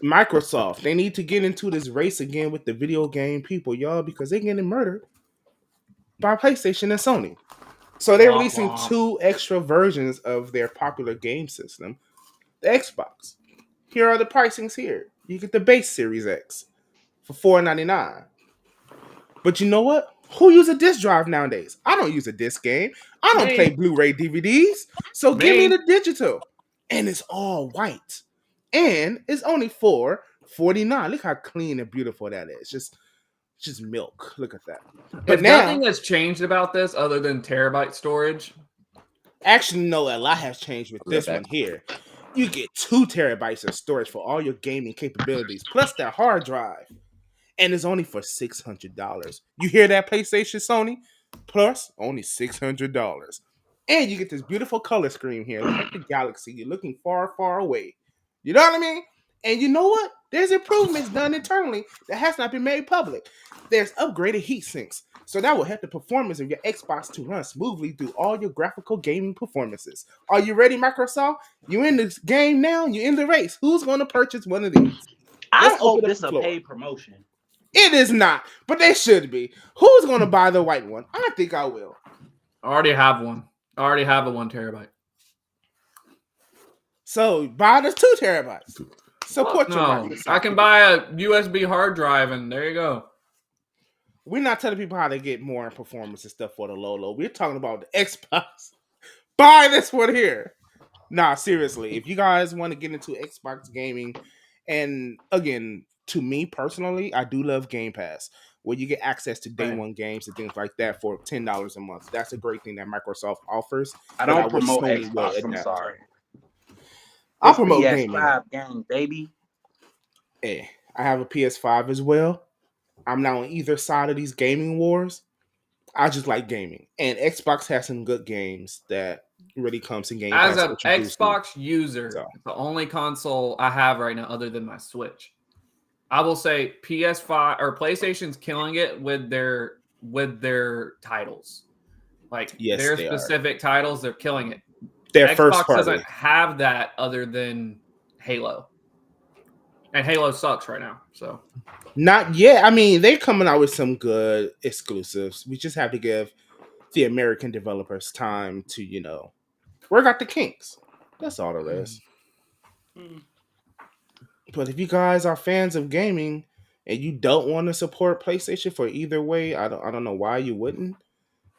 Microsoft, they need to get into this race again with the video game people, y'all, because they're getting murdered by PlayStation and Sony. So they're releasing 2 extra versions of their popular game system, the Xbox. Here are the pricings here. You get the base Series X for $4.99. But you know what? Who uses a disc drive nowadays? I don't use a disc game. I don't play Blu-ray DVDs. So give me the digital. And it's all white. And it's only $4.49. Look how clean and beautiful that is. Just milk. Look at that. But nothing has changed about this other than terabyte storage. Actually, no, a lot has changed with this one here. You get 2 terabytes of storage for all your gaming capabilities, plus that hard drive. And it's only for $600. You hear that, PlayStation, Sony? Plus, only $600. And you get this beautiful color screen here. Look like the galaxy. You're looking far, far away. You know what I mean? And you know what? There's improvements done internally that has not been made public. There's upgraded heat sinks. So that will help the performance of your Xbox to run smoothly through all your graphical gaming performances. Are you ready, Microsoft? You in this game now? You in the race. Who's going to purchase one of these? I Let's hope open up this the a floor. paid promotion. It is not, but they should be. Who's going to buy the white one? I think I will. I already have one. I already have a 1 terabyte. So buy the 2 terabytes. Support your No, Microsoft. I can buy a USB hard drive, and there you go. We're not telling people how to get more performance and stuff for the low. We're talking about the Xbox. Buy this one here. Nah, seriously. If you guys want to get into Xbox gaming, and again, to me personally, I do love Game Pass, where you get access to day one games and things like that for $10 a month. That's a great thing that Microsoft offers. I don't promote Xbox. I'm sorry. I promote PS5 game, baby. Hey, I have a PS5 as well. I'm not on either side of these gaming wars. I just like gaming, and Xbox has some good games that really comes in Game Pass. As an Xbox user, it's the only console I have right now other than my Switch. I will say PS5 or PlayStation's killing it with their titles. Like their specific titles, they're killing it. Their Xbox first party doesn't have that other than Halo. And Halo sucks right now. So not yet. I mean, they're coming out with some good exclusives. We just have to give the American developers time to, work out the kinks. That's all there is. But if you guys are fans of gaming and you don't want to support PlayStation for either way, I don't know why you wouldn't.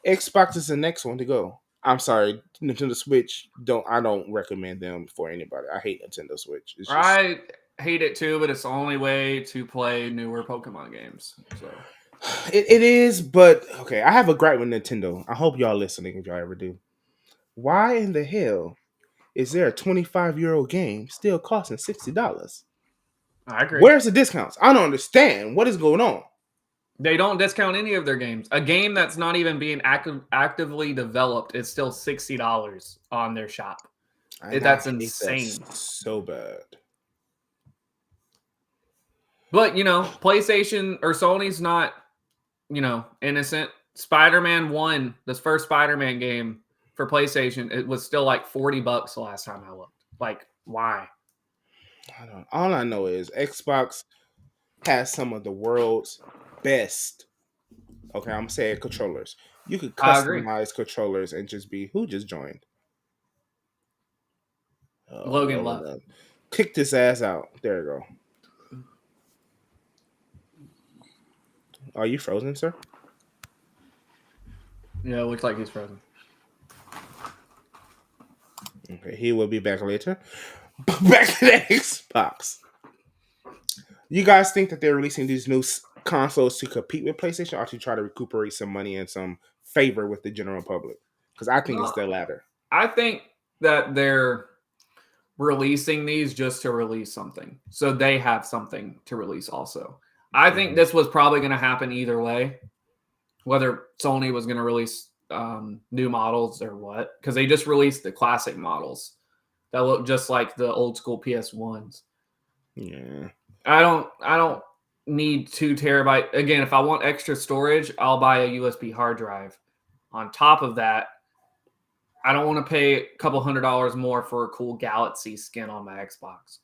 Xbox is the next one to go. I'm sorry, Nintendo Switch. I don't recommend them for anybody. I hate Nintendo Switch. I hate it too, but it's the only way to play newer Pokemon games. So it is, but okay. I have a gripe with Nintendo. I hope y'all listening if y'all ever do. Why in the hell is there a 25-year-old game still costing $60? I agree. Where's the discounts? I don't understand. What is going on? They don't discount any of their games. A game that's not even being actively developed is still $60 on their shop. That's insane. So bad. But, PlayStation or Sony's not, innocent. Spider-Man 1, this first Spider-Man game for PlayStation, it was still like $40 the last time I looked. Like, why? All I know is Xbox has some of the world's best. Okay, I'm saying controllers. You could customize controllers and just be who just joined. Logan Love. Kick this ass out. There you go. Are you frozen, sir? Yeah, it looks like he's frozen. Okay, he will be back later. Back to the Xbox. You guys think that they're releasing these new consoles to compete with PlayStation or to try to recuperate some money and some favor with the general public? Because I think it's the latter. I think that they're releasing these just to release something. So they have something to release also. I think this was probably going to happen either way, whether Sony was going to release new models or what, because they just released the classic models that look just like the old school PS1s. Yeah. I don't need 2 terabyte. Again, if I want extra storage, I'll buy a USB hard drive. On top of that, I don't want to pay a couple $100 more for a cool Galaxy skin on my Xbox.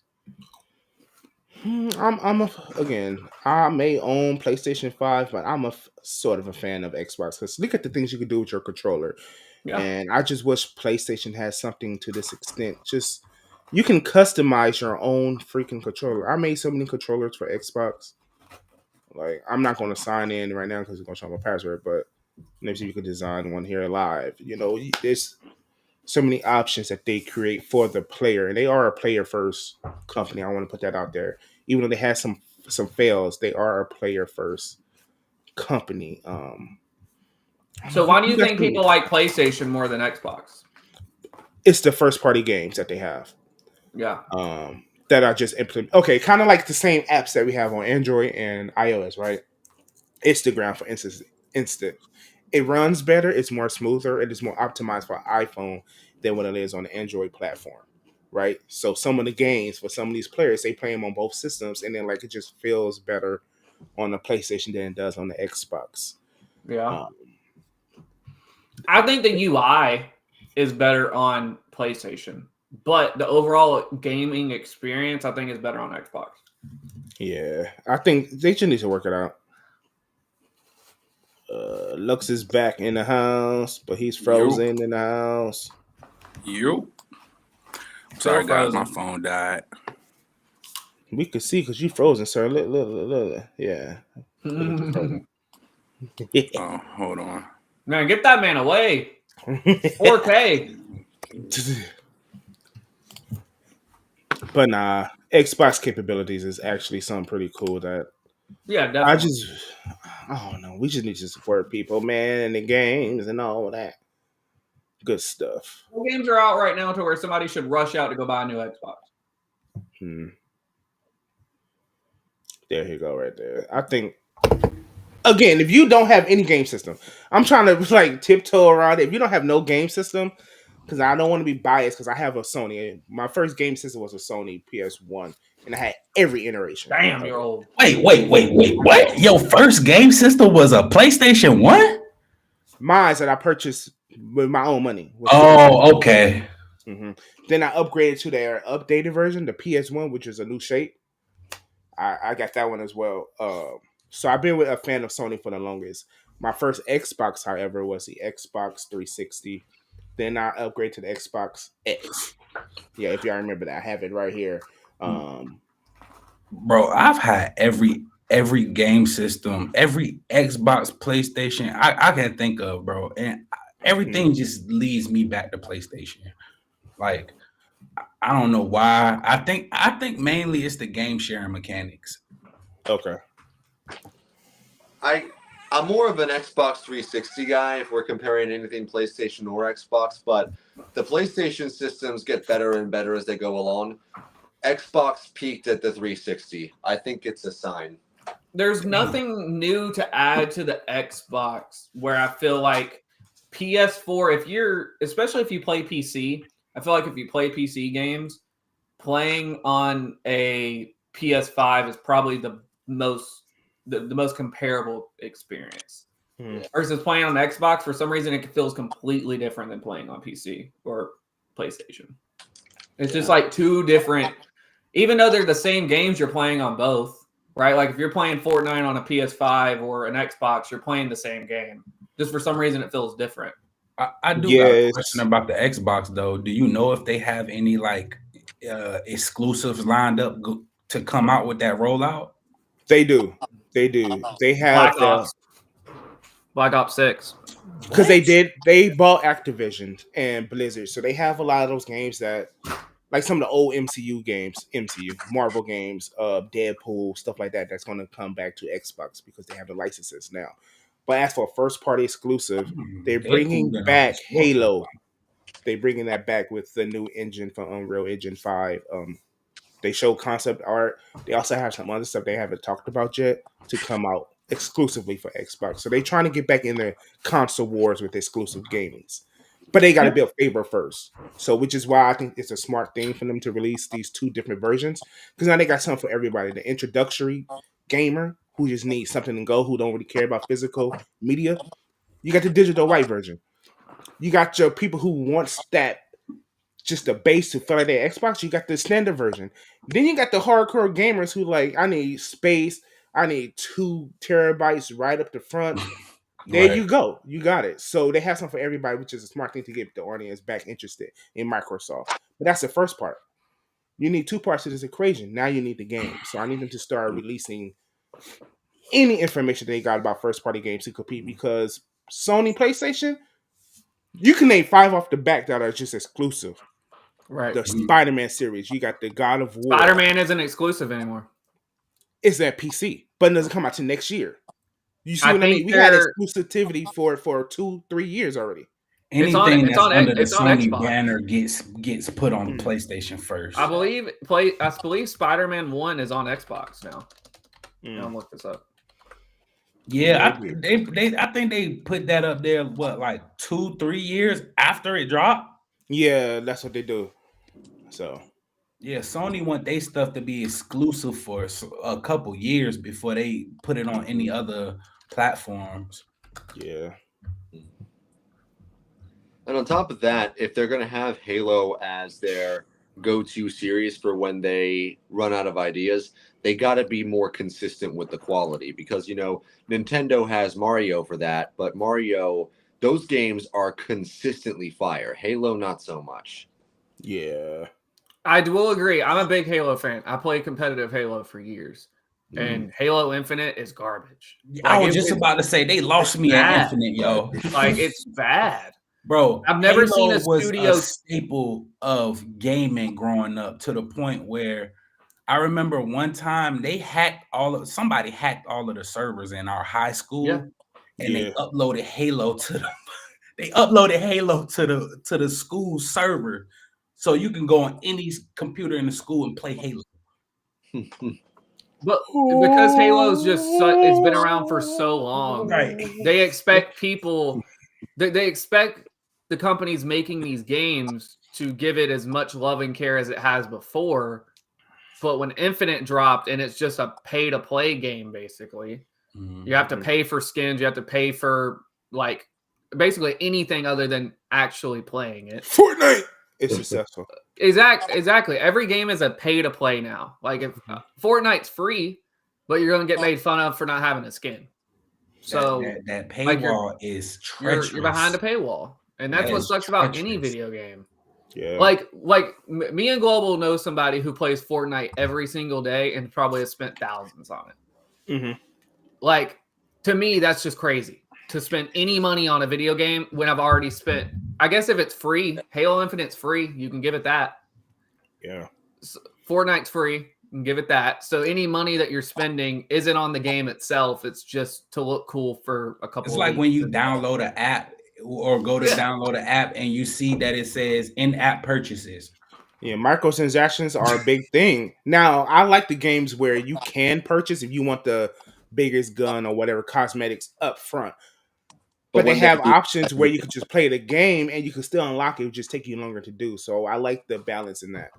I may own PlayStation 5, but I'm sort of a fan of Xbox because look at the things you can do with your controller. Yeah. And I just wish PlayStation had something to this extent. Just you can customize your own freaking controller. I made so many controllers for Xbox. Like, I'm not going to sign in right now because it's going to show my password, but maybe you could design one here live. There's so many options that they create for the player, and they are a player-first company. I want to put that out there. Even though they had some fails, they are a player-first company. So why do you think people like PlayStation more than Xbox? It's the first-party games that they have. Yeah. That are just implement. Okay, kind of like the same apps that we have on Android and iOS, right? Instagram, for instance, it runs better, it's more smoother, it is more optimized for iPhone than what it is on the Android platform, right? So some of the games for some of these players, they play them on both systems, and then like it just feels better on the PlayStation than it does on the Xbox. Yeah. I think the UI is better on PlayStation, but the overall gaming experience, I think, is better on Xbox. Yeah, I think they just need to work it out. Lux is back in the house, but he's frozen in the house. You. Sorry, guys, my phone died. We could see because you frozen, sir. Look. Yeah. Oh, hold on. Man, get that man away. 4K. But nah, Xbox capabilities is actually something pretty cool that definitely. I don't know. We just need to support people, man, and the games and all that good stuff. Well, games are out right now to where somebody should rush out to go buy a new Xbox. There you go, right there. I think again, if you don't have any game system, I'm trying to like tiptoe around it. If you don't have no game system, because I don't want to be biased, because I have a Sony. My first game system was a Sony PS1, and I had every iteration. Damn, you're old. Wait. What? Your first game system was a PlayStation 1? Mine that I purchased with my own money. Oh, okay. Mm-hmm. Then I upgraded to their updated version, the PS1, which is a new shape. I got that one as well. So I've been with a fan of Sony for the longest. My first Xbox, however, was the Xbox 360. Then I upgraded to the Xbox X. Yeah, if y'all remember that, I have it right here. Bro, I've had every game system, every Xbox, PlayStation I can think of, bro, and everything just leads me back to PlayStation. Like, I don't know why. I think mainly it's the game sharing mechanics. Okay. I'm more of an Xbox 360 guy if we're comparing anything PlayStation or Xbox, but the PlayStation systems get better and better as they go along. Xbox peaked at the 360. I think it's a sign. There's nothing new to add to the Xbox where I feel like PS4, especially if you play PC, I feel like if you play PC games, playing on a PS5 is probably the most comparable experience. Versus playing on Xbox, for some reason it feels completely different than playing on PC or PlayStation. It's just like two different, even though they're the same games, you're playing on both, right? Like if you're playing Fortnite on a PS5 or an Xbox, you're playing the same game. Just for some reason it feels different. I do got a question about the Xbox though. Do you know if they have any like exclusives lined up to come out with that rollout? They do. They have Black Ops 6. Because they bought Activision and Blizzard, so they have a lot of those games that, like some of the old Marvel games, Deadpool, stuff like that. That's going to come back to Xbox because they have the licenses now. But as for first party exclusive, they're bringing back Halo. They're bringing that back with the new engine for Unreal Engine 5. They show concept art. They also have some other stuff they haven't talked about yet to come out exclusively for Xbox. So they're trying to get back in the console wars with exclusive gamings. But they got to build favor first. So which is why I think it's a smart thing for them to release these two different versions. Because now they got something for everybody. The introductory gamer who just needs something to go, who don't really care about physical media. You got the digital white version. You got your people who wants that just the base to feel like their Xbox. You got the standard version. Then you got the hardcore gamers who like, I need space. I need 2 terabytes right up the front. There you go. You got it. So they have something for everybody, which is a smart thing to get the audience back interested in Microsoft. But that's the first part. You need 2 parts to this equation. Now you need the game. So I need them to start releasing any information they got about first-party games to compete, because Sony PlayStation, you can name 5 off the back that are just exclusive. Right. The Spider-Man series. You got the God of War. Spider-Man isn't exclusive anymore. It's at PC, but it doesn't come out to next year. You see what I mean? We had exclusivity for 2-3 years already. Anything that's under the it's on Sony Xbox. banner gets put on PlayStation first. I believe Spider-Man 1 is on Xbox now. I'll look this up. Yeah, I think they put that up there. What, like 2-3 years after it dropped? Yeah, that's what they do. So yeah, Sony want their stuff to be exclusive for a couple years before they put it on any other platforms. Yeah. And on top of that, if they're going to have Halo as their go-to series for when they run out of ideas, they got to be more consistent with the quality because, Nintendo has Mario for that, but Mario, those games are consistently fire. Halo, not so much. Yeah. I will agree. I'm a big Halo fan. I played competitive Halo for years. And Halo Infinite is garbage. I was just about to say, they lost me at Infinite, yo. Like, it's bad. Bro, I've never seen a was studio a staple of gaming growing up to the point where I remember one time somebody hacked all of the servers in our high school, and they uploaded Halo to the school server, so you can go on any computer in the school and play Halo. But because Halo's it's been around for so long, right? They expect people. They expect the companies making these games to give it as much love and care as it has before. But when Infinite dropped and it's just a pay-to-play game, basically, you have to pay for skins, you have to pay for like basically anything other than actually playing it. Fortnite is successful. Exactly. Every game is a pay-to-play now. Like if Fortnite's free, but you're going to get made fun of for not having a skin. So that paywall is treacherous. You're behind a paywall, and that's what sucks about any video game. Yeah. Like me and Global know somebody who plays Fortnite every single day and probably has spent thousands on it. Mm-hmm. Like, to me, that's just crazy to spend any money on a video game when I've already spent. I guess if it's free, Halo Infinite's free, you can give it that. Yeah. Fortnite's free. And give it that. So any money that you're spending isn't on the game itself. It's just to look cool for a couple. It's like when you download an app or go to download an app and you see that it says in-app purchases. Yeah, microtransactions are a big thing. Now, I like the games where you can purchase if you want the biggest gun or whatever cosmetics up front. But they have options where you can just play the game and you can still unlock it. It would just take you longer to do. So I like the balance in that.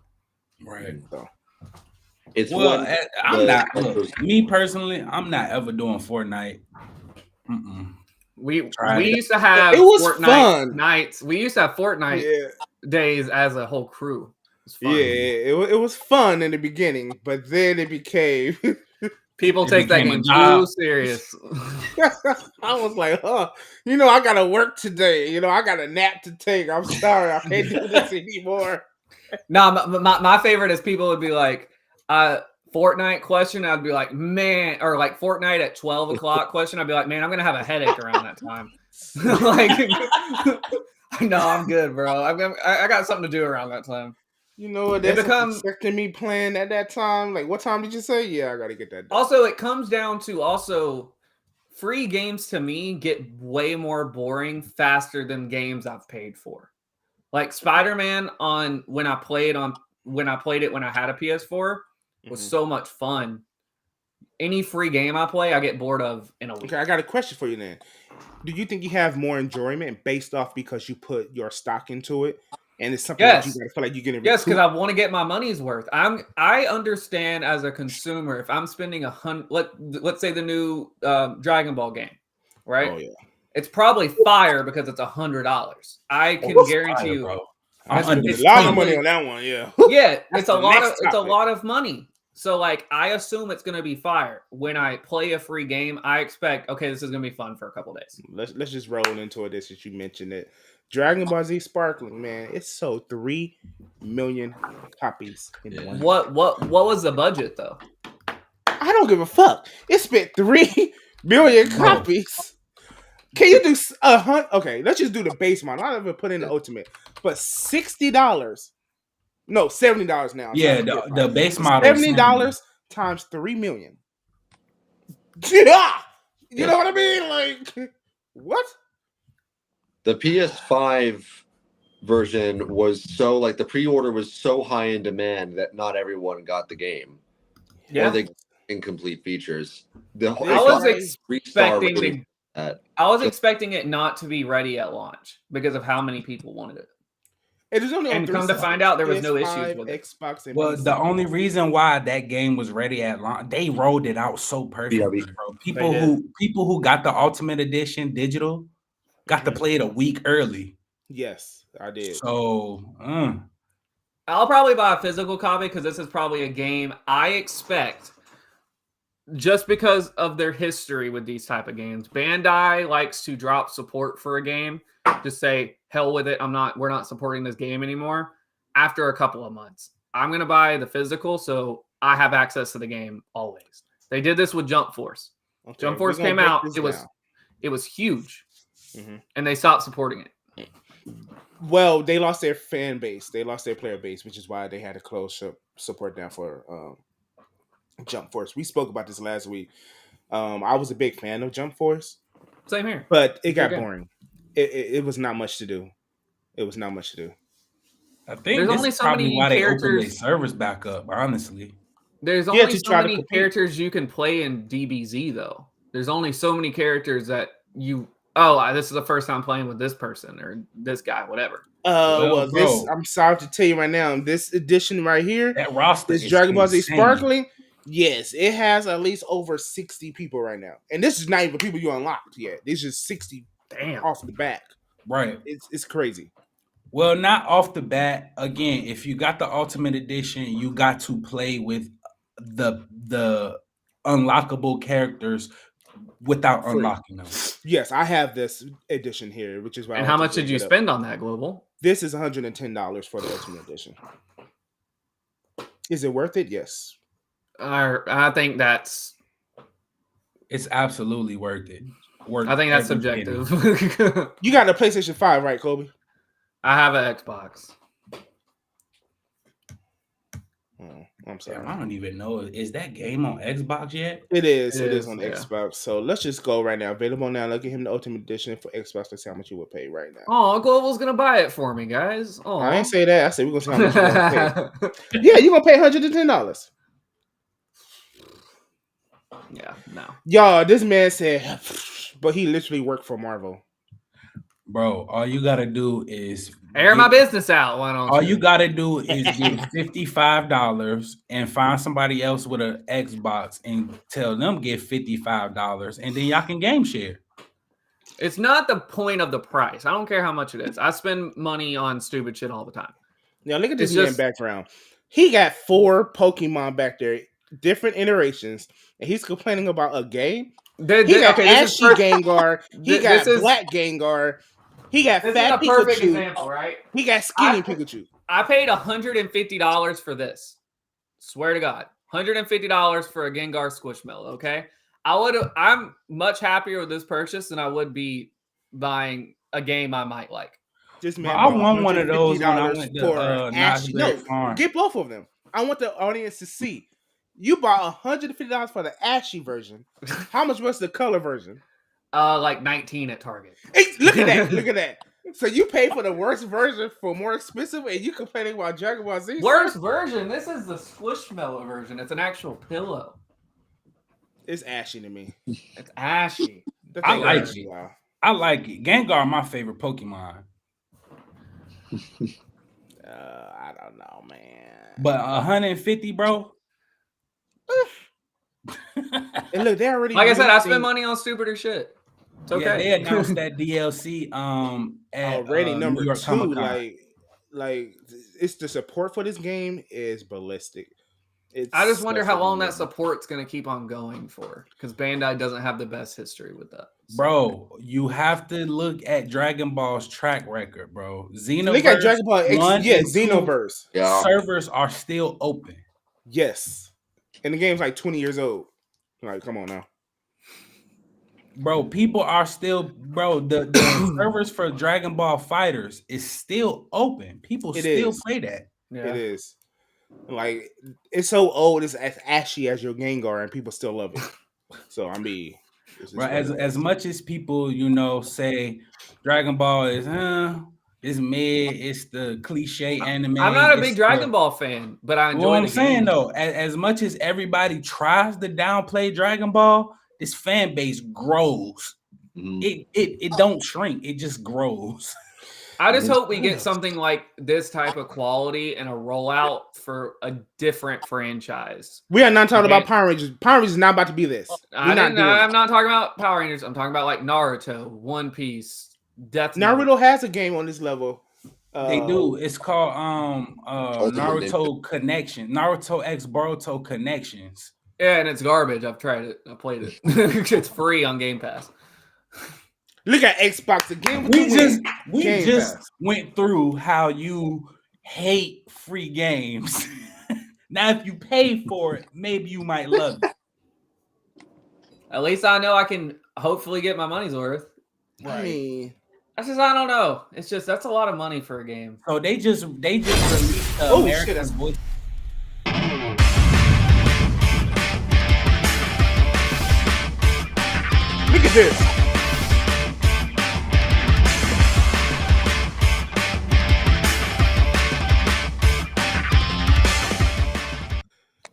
Right. So. Me personally, I'm not ever doing Fortnite. We used to have Fortnite fun nights. We used to have Fortnite days as a whole crew. It was fun. It was fun in the beginning, but then it became people take that game too serious. I was like, I gotta work today. I got a nap to take. I'm sorry, I can't do this anymore. No, my favorite is people would be like, Fortnite question, I'd be like, man, or like Fortnite at 12 o'clock question, I'd be like, man, I'm gonna have a headache around that time. Like, no, I'm good, bro. I got something to do around that time. You know what? That's affecting me playing at that time. Like, what time did you say? Yeah, I gotta get that done. Also, it comes down to free games to me get way more boring faster than games I've paid for. Like Spider-Man when I played it when I had a PS4 was so much fun. Any free game I play, I get bored of in a week. Okay, I got a question for you then. Do you think you have more enjoyment based off because you put your stock into it? And it's something that you gotta feel like you're getting. Yes, because I want to get my money's worth. I understand as a consumer if I'm spending let's say the new Dragon Ball game, right? Oh yeah. It's probably fire because it's $100. I can guarantee you. Bro. It's a lot of money on that one, yeah. Yeah, it's a lot of money. So like I assume it's gonna be fire. When I play a free game, I expect this is gonna be fun for a couple days. Let's just roll into it this since you mentioned it. Dragon Ball Z Sparkling, man, it sold 3 million copies in one. What was the budget though? I don't give a fuck. It spent 3 million copies. Can you do okay, let's just do the base model. Not even put in the ultimate. But $60. No, $70 now. Yeah, the base model. $70 times 3 million. Yeah. You know what I mean? Like, what? The PS5 version was so like the pre-order was so high in demand that not everyone got the game. Yeah. Or they incomplete features. I was expecting it not to be ready at launch because of how many people wanted it. It is only on and come to find out, there was no issues with it. Xbox and Well, PC. the only reason why that game was ready at launch, they rolled it out so perfectly, bro. People who got the Ultimate Edition digital got to play it a week early. Yes, I did. So, I'll probably buy a physical copy because this is probably a game I expect, just because of their history with these type of games. Bandai likes to drop support for a game, just say, hell with it, we're not supporting this game anymore after a couple of months. I'm going to buy the physical so I have access to the game always. They did this with Jump Force. Okay, Jump Force came out, it was huge, and they stopped supporting it. Well, they lost their fan base. They lost their player base, which is why they had to close support down for Jump Force. We spoke about this last week. I was a big fan of Jump Force. Same here. But it got boring. It was not much to do. I think there's only so many why characters. They opened their servers back up, honestly. There's only so many characters you can play in DBZ, though. There's only so many characters that this is the first time playing with this person or this guy, whatever. I'm sorry to tell you right now, this edition right here, that roster, this Dragon Ball Z Sparkling, yes, it has at least over 60 people right now. And this is not even people you unlocked yet. This is 60 off the bat. Right. It's crazy. Well, not off the bat. Again, if you got the Ultimate Edition, you got to play with the unlockable characters without unlocking them. Yes, I have this edition here, which is why. And how much did you spend on that, Global? This is $110 for the Ultimate Edition. Is it worth it? Yes. I think it's absolutely worth it. I think that's subjective. You got a PlayStation 5, right, Kobe? I have an Xbox. I'm sorry. I don't even know. Is that game on Xbox yet? It is. It is on Xbox. So let's just go right now. Available now. Look at him the Ultimate Edition for Xbox. Let's see how much you would pay right now. Oh, Global's gonna buy it for me, guys. Oh, I didn't say that. I said we're gonna see how much you're gonna pay. Yeah, you're gonna pay $110. Yeah, no. Y'all, this man said, but he literally worked for Marvel. Bro, all you gotta do is air my business out. Why don't all you gotta do is give $55 and find somebody else with an Xbox and tell them give $55, and then y'all can game share. It's not the point of the price. I don't care how much it is. I spend money on stupid shit all the time. Now look at this man background. He got 4 Pokemon back there, different iterations, and he's complaining about a game. He got Ashy Gengar. He got Black Gengar. He got Fat Pikachu. Perfect example, right? He got Skinny Pikachu. I paid $150 for this. Swear to God, $150 for a Gengar Squishmallow. Okay, I'm much happier with this purchase than I would be buying a game I might like. This man, I want one of those when I went to Ashy. No, get both of them. I want the audience to see. You bought $150 for the Ashy version. How much was the color version? Like 19 at Target. Hey, look at that! Look at that! So you pay for the worst version for more expensive, and you complaining about Dragon Ball Z? Worst version? This is the Squishmallow version. It's an actual pillow. It's ashy to me. It's ashy. I like it. Wow. I like it. Gengar, my favorite Pokemon. I don't know, man. But 150, bro. And look, they already like I said, I spend money on stupider shit. It's okay. Yeah, they announced that DLC at already number 2. Like it's the support for this game is ballistic. I just wonder how long that support's going to keep on going for, because Bandai doesn't have the best history with that. So. Bro, you have to look at Dragon Ball's track record, bro. Xenoverse. Look at Dragon Ball Xenoverse. Yeah. Servers are still open. Yes. And the game's like 20 years old. Like, come on now. Bro, people are still, the servers for Dragon Ball Fighters is still open. People still play that. Yeah. It is. Like, it's so old, it's as ashy as your Gengar, and people still love it. So, I mean, Bro, as much as people, you know, say Dragon Ball is it's mid, it's the cliche anime. I'm not a big Dragon Ball fan, but I enjoy what I'm the saying game. though, as much as everybody tries to downplay Dragon Ball, this fan base grows. It don't shrink, it just grows. I just hope we get something like this type of quality and a rollout for a different franchise. We are not talking about Power Rangers. Power Rangers is not about to be this. I'm not talking about Power Rangers. I'm talking about like Naruto, One Piece, Death Note. Naruto has a game on this level. They do. It's called Naruto Connection. Naruto X Boruto Connections. Yeah, and it's garbage. I've tried it. I played it. It's free on Game Pass. Look at Xbox again. We just went through how you hate free games. Now, if you pay for it, maybe you might love it. At least I know I can hopefully get my money's worth. Right. I mean, that's just, I don't know. It's just, that's a lot of money for a game. So they just released the American voice. Look at this.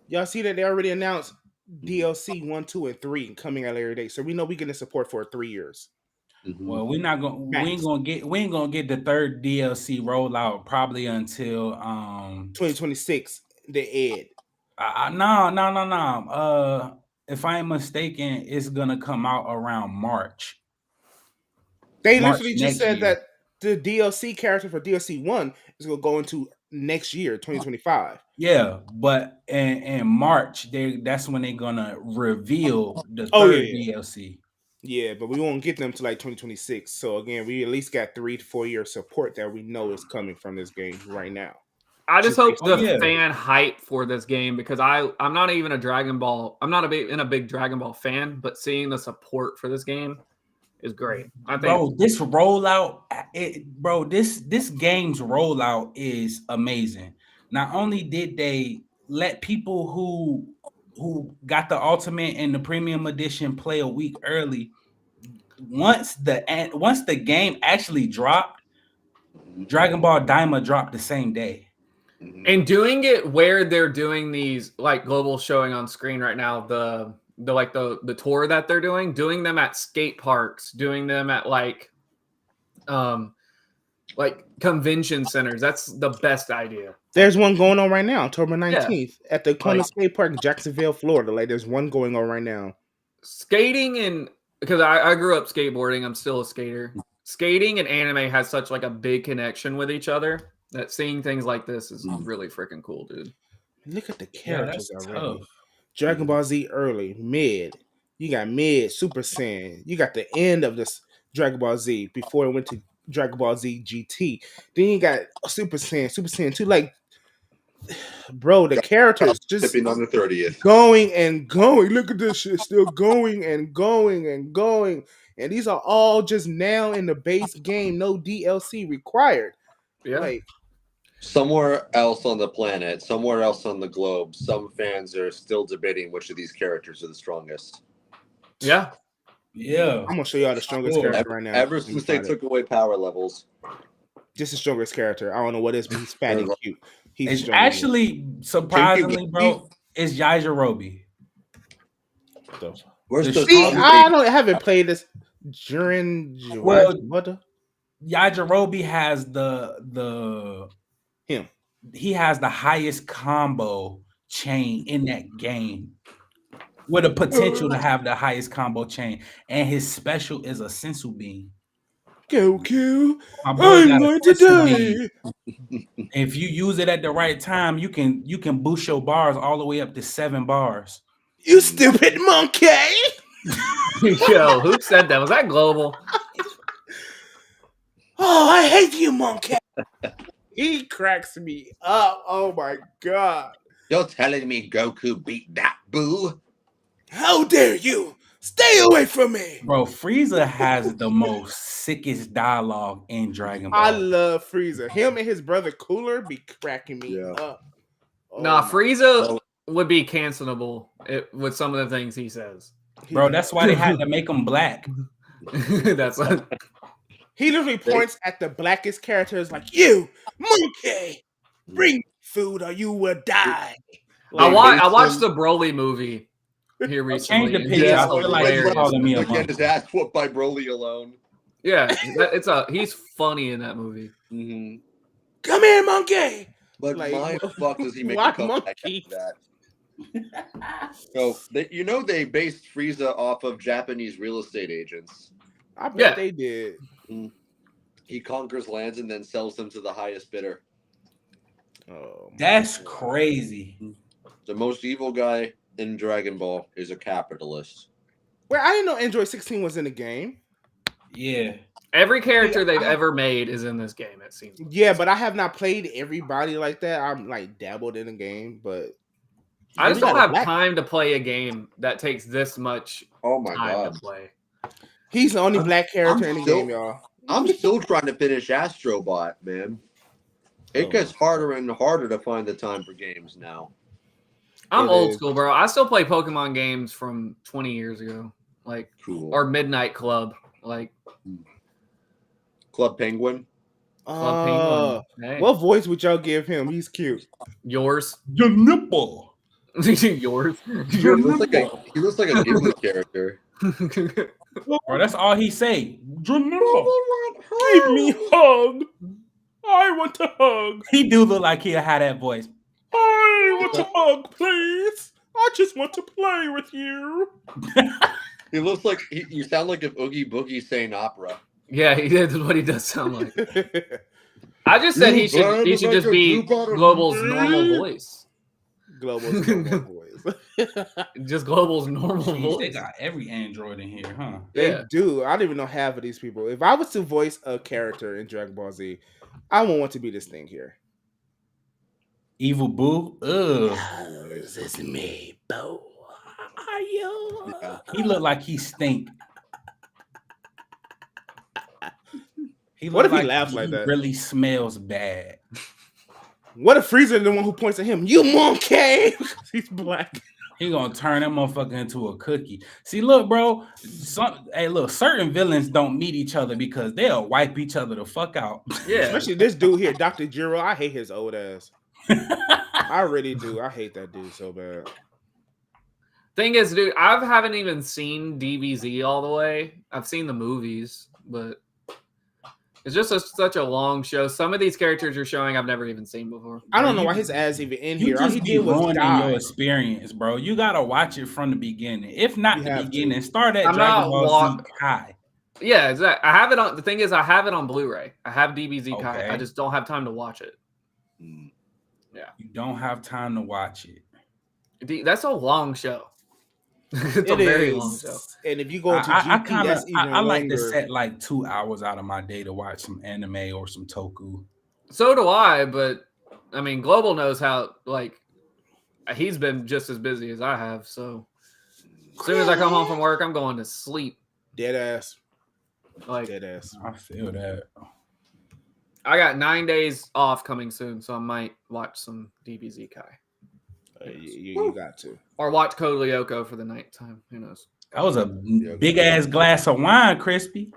Y'all see that they already announced DLC 1, 2, and 3 coming at a later date, so we know we getting support for 3 years. Well, we ain't gonna get the third DLC rollout probably until 2026. The Ed. No. If I ain't mistaken, it's gonna come out around March. They literally just said that the DLC character for DLC 1 is gonna go into next year, 2025. Yeah, but in March, that's when they're gonna reveal the third DLC. Yeah, but we won't get them to like 2026. So again, we at least got 3 to 4 year support that we know is coming from this game right now. I just hope the fan hype for this game, because I'm not even a Dragon Ball. I'm not a big Dragon Ball fan, but seeing the support for this game is great. I think, this rollout, this game's rollout is amazing. Not only did they let people who got the Ultimate and the Premium Edition play a week early, once the game actually dropped, Dragon Ball Daima dropped the same day. And doing it where they're doing these like global showing on screen right now, the tour that they're doing them at skate parks, doing them at like convention centers. That's the best idea. There's one going on right now, October 19th, at the Kona Skate Park in Jacksonville, Florida. Like, there's one going on right now. Skating, and because I grew up skateboarding, I'm still a skater. Skating and anime has such like a big connection with each other that seeing things like this is really freaking cool, dude. Look at the characters already. Tough. Dragon Ball Z early, mid. You got mid, Super Saiyan. You got the end of this Dragon Ball Z before it went to Dragon Ball Z GT. Then you got Super Saiyan 2. Like, bro, the characters just on the 30th. Going and going. Look at this shit, still going and going and going. And these are all just now in the base game, no DLC required. Yeah. Like, somewhere else on the planet, somewhere else on the globe, some fans are still debating which of these characters are the strongest. Yeah. I'm gonna show y'all the strongest character right now. Ever since they took away power levels. Just the strongest character. I don't know what it is, but he's fat and cute. He's actually surprisingly, bro, it's Yajirobe. I haven't played this during Yajirobe has he has the highest combo chain in that game, with the potential to have the highest combo chain, and his special is a sensu beam. Goku, I'm going to die. If you use it at the right time, you can boost your bars all the way up to 7 bars. You stupid monkey! Yo, who said that? Was that global? Oh, I hate you, monkey! He cracks me up. Oh my god! You're telling me Goku beat that boo? How dare you! Stay away from me! Bro, Frieza has the most sickest dialogue in Dragon Ball. I love Frieza. Him and his brother Cooler be cracking me up. Oh, Frieza would be cancelable with some of the things he says. Bro, that's why they had to make him black. That's what. He literally points at the blackest characters like, "You monkey, bring food or you will die." I Like, watched the Broly movie here recently. Change the and picture. it's I feel like he's hilarious. calling me a Get his monkey. ass whooped by Broly alone. Yeah, he's funny in that movie. Mm-hmm. come here, monkey. But Like, why the fuck does he make a why comeback monkey? after that? So they based Frieza off of Japanese real estate agents. I bet Yeah. they did. He conquers lands and then sells them to the highest bidder. Oh, That's crazy. The most evil guy in Dragon Ball is a capitalist. wait, I didn't know Android 16 was in the game. Yeah. Every character they've ever made is in this game. It seems. Yeah, but I have not played everybody like that. I'm like dabbled in the game, but I just We got don't a have black- time to play a game that takes this much Oh my time god. to play. he's the only black character in the still- game, y'all. I'm still trying to finish Astrobot, man. It gets harder and harder to find the time for games now. I'm It old is. school, bro. I still play Pokemon games from 20 years ago, like Cool. or Midnight Club, like Club Penguin. Club Penguin. Hey, What voice would y'all give him? He's cute. yours, Your nipple. yours. He looks like a Gimli character. Bro, that's all he say. Your nipple. Give me hug. I want to hug. He do look like he'll have that voice. I want to hug, please. I just want to play with you. He looks like you sound like if Oogie Boogie sang opera. Yeah, he did what he does sound like. I just said he should just be Global's normal voice. Global's normal voice. Just Global's normal Jeez, they voice. got every android in here, huh? They Yeah. do. I don't even know half of these people. If I was to voice a character in Dragon Ball Z, I won't want to be this thing here. Evil Boo. Ugh. This is me, Bo. Are you? Yeah. He look like he stink. He What look if he laughs like he that? really smells bad. What if Frieza is the one who points at him? You monkey! He's black. He gonna turn that motherfucker into a cookie. See, look, bro. Certain villains don't meet each other because they'll wipe each other the fuck out. Yeah. Especially this dude here, Dr. Jiro. I hate his old ass. I really do. I hate that dude so bad. Thing is, dude, I haven't even seen DBZ all the way. I've seen the movies, but it's just such a long show. Some of these characters you're showing I've never even seen before. I don't know why his ass even in You here. All just he be did was ruining die. your experience, bro. You gotta watch it from the beginning. If not You the have to. beginning, start at I'm Dragon not Ball Z Kai. Yeah, exactly. I have it on. The thing is, I have it on Blu-ray. I have DBZ Kai. Okay. I just don't have time to watch it. You don't have time to watch it. That's a long show. It's a It very is. long show. And if you go to I GP, kind of that's even I like to longer. set like 2 hours out of my day to watch some anime or some toku. So do I, but I mean, Global knows how. Like, he's been just as busy as I have. So as soon as I come home from work, I'm going to sleep. Dead ass. Like, Dead ass. I feel that. I got 9 days off coming soon, so I might watch some DBZ Kai You got to. or watch Code Lyoko for the nighttime. Who knows? That was a big ass glass of wine, Crispy.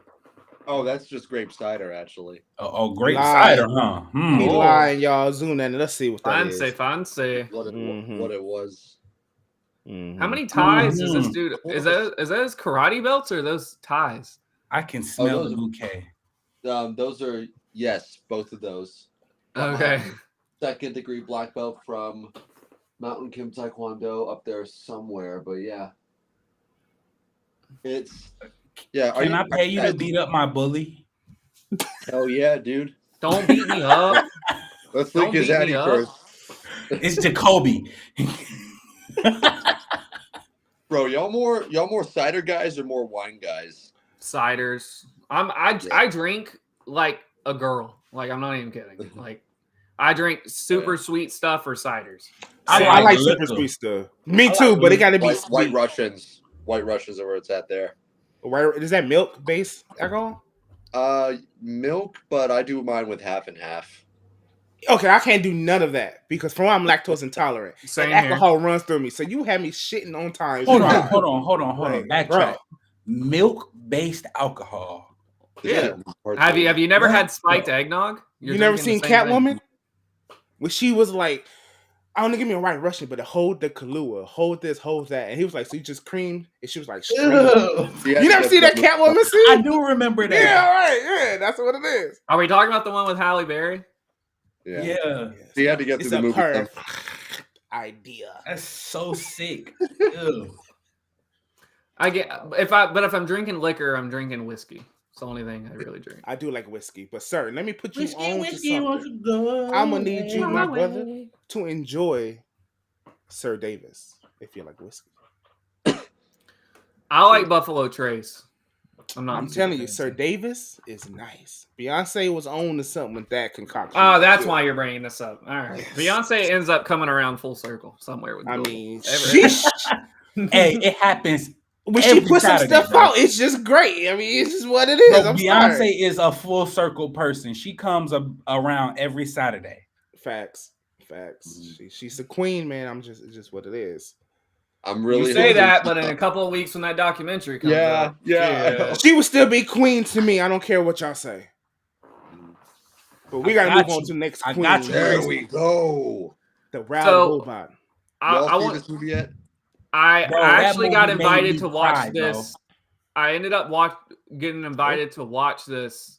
Oh, that's just grape cider, actually. Oh, great Live. cider, huh? He Oh. lying, y'all. Zoom in. Let's see what that is. Fancy. What it, Mhm. what it was. Mhm. How many ties is this Mhm. dude? Is that his karate belts or those ties? I can smell those the are- bouquet. Those are, yes, both of those. Got Okay. my second degree black belt from Mountain Kim Taekwondo up there somewhere, but yeah. It's, yeah. Can I pay you to beat up my bully? Hell yeah, dude. Don't beat me up. Let's Don't link his beat me addy up. first. It's Jacoby. Bro, y'all more cider guys or more wine guys? Ciders. I drink like a girl. Like, I'm not even kidding. Like, I drink super sweet stuff or ciders. I like super liquor. sweet stuff. Me too, but it got to be White sweet. Russians. White Russians are where it's at there. Is that milk based alcohol? Milk, but I do mine with half and half. Okay, I can't do none of that because for one, I'm lactose intolerant. Same and here. alcohol runs through me. So you had me shitting on times. Hold on. Like, Backtrack. bro. Milk-based alcohol. Yeah. Have you never had spiked eggnog? You never seen drinking the same thing. Catwoman? When she was like, I don't give me a white Russian, but hold the Kahlua, hold this, hold that. And he was like, so you just cream? And she was like, straight up. You never see that Catwoman scene? I do remember that. Yeah, right. Yeah, that's what it is. Are we talking about the one with Halle Berry? Yeah. So you had to get through the movie. Idea. That's so sick. Ew. If I'm drinking liquor, I'm drinking whiskey. It's the only thing I really drink. I do like whiskey, but sir, let me put you on to something. I'm gonna need you, my brother, to enjoy Sir Davis if you like whiskey. I like Buffalo Trace. I'm telling you, Sir Davis is nice. Beyonce was on to something with that concoction. Oh, that's why you're bringing this up. All right. Yes. Beyonce ends up coming around full circle somewhere with hey, it happens. When she puts some stuff out, it's just great. I mean, it's just what it is. Beyonce is a full circle person. She comes around every Saturday. Facts. She's a queen, man. It's just what it is. I'm really. You say that, but in a couple of weeks when that documentary comes out, she would still be queen to me. I don't care what y'all say. But we gotta move on to the next queen. There we go. The Robot. Y'all seen this movie yet? I actually got invited to watch this. Bro. I ended up getting invited to watch this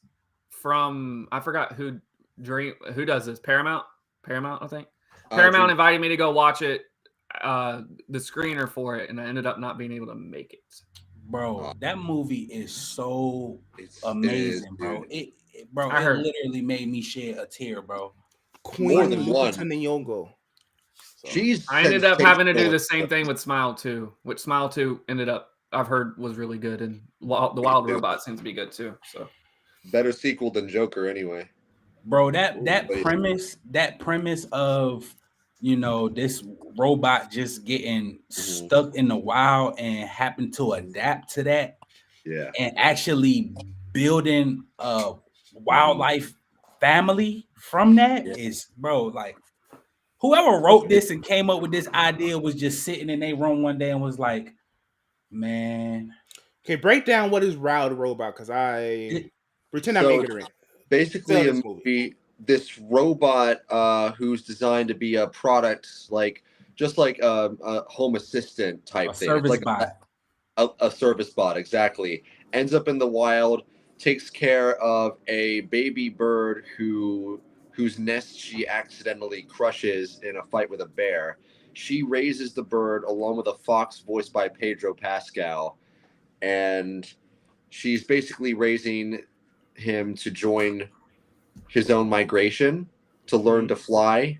from I forgot who does this. Paramount, I think. Paramount invited me to go watch it, the screener for it, and I ended up not being able to make it. Bro, that movie is so amazing, bro. It literally made me shed a tear, bro. Queen Nyong'o. I ended up having to do the same thing with Smile 2, which Smile 2 I've heard was really good, and the Wild Robot seems to be good too. So better sequel than Joker, anyway. Bro, that premise of this robot just getting stuck in the wild and happen to adapt to that, and actually building a wildlife family from that is, bro, like. Whoever wrote this and came up with this idea was just sitting in their room one day and was like, man. Okay, break down what is Wild Robot, because I pretend I'm ignorant. Basically, a movie, this robot who's designed to be a product, just like a home assistant type thing. Service like bot. A service bot, exactly. Ends up in the wild, takes care of a baby bird whose nest she accidentally crushes in a fight with a bear. She raises the bird along with a fox voiced by Pedro Pascal, and she's basically raising him to join his own migration to learn to fly.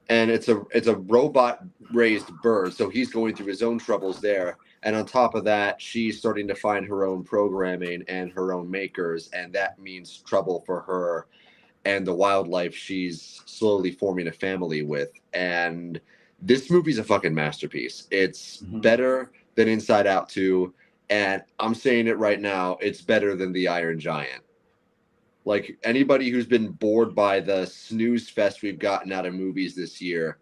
And it's a robot raised bird, so he's going through his own troubles there. And on top of that, she's starting to find her own programming and her own makers, and that means trouble for her and the wildlife she's slowly forming a family with. And this movie's a fucking masterpiece. It's better than Inside Out 2, and I'm saying it right now, it's better than The Iron Giant. Like, anybody who's been bored by the snooze fest we've gotten out of movies this year,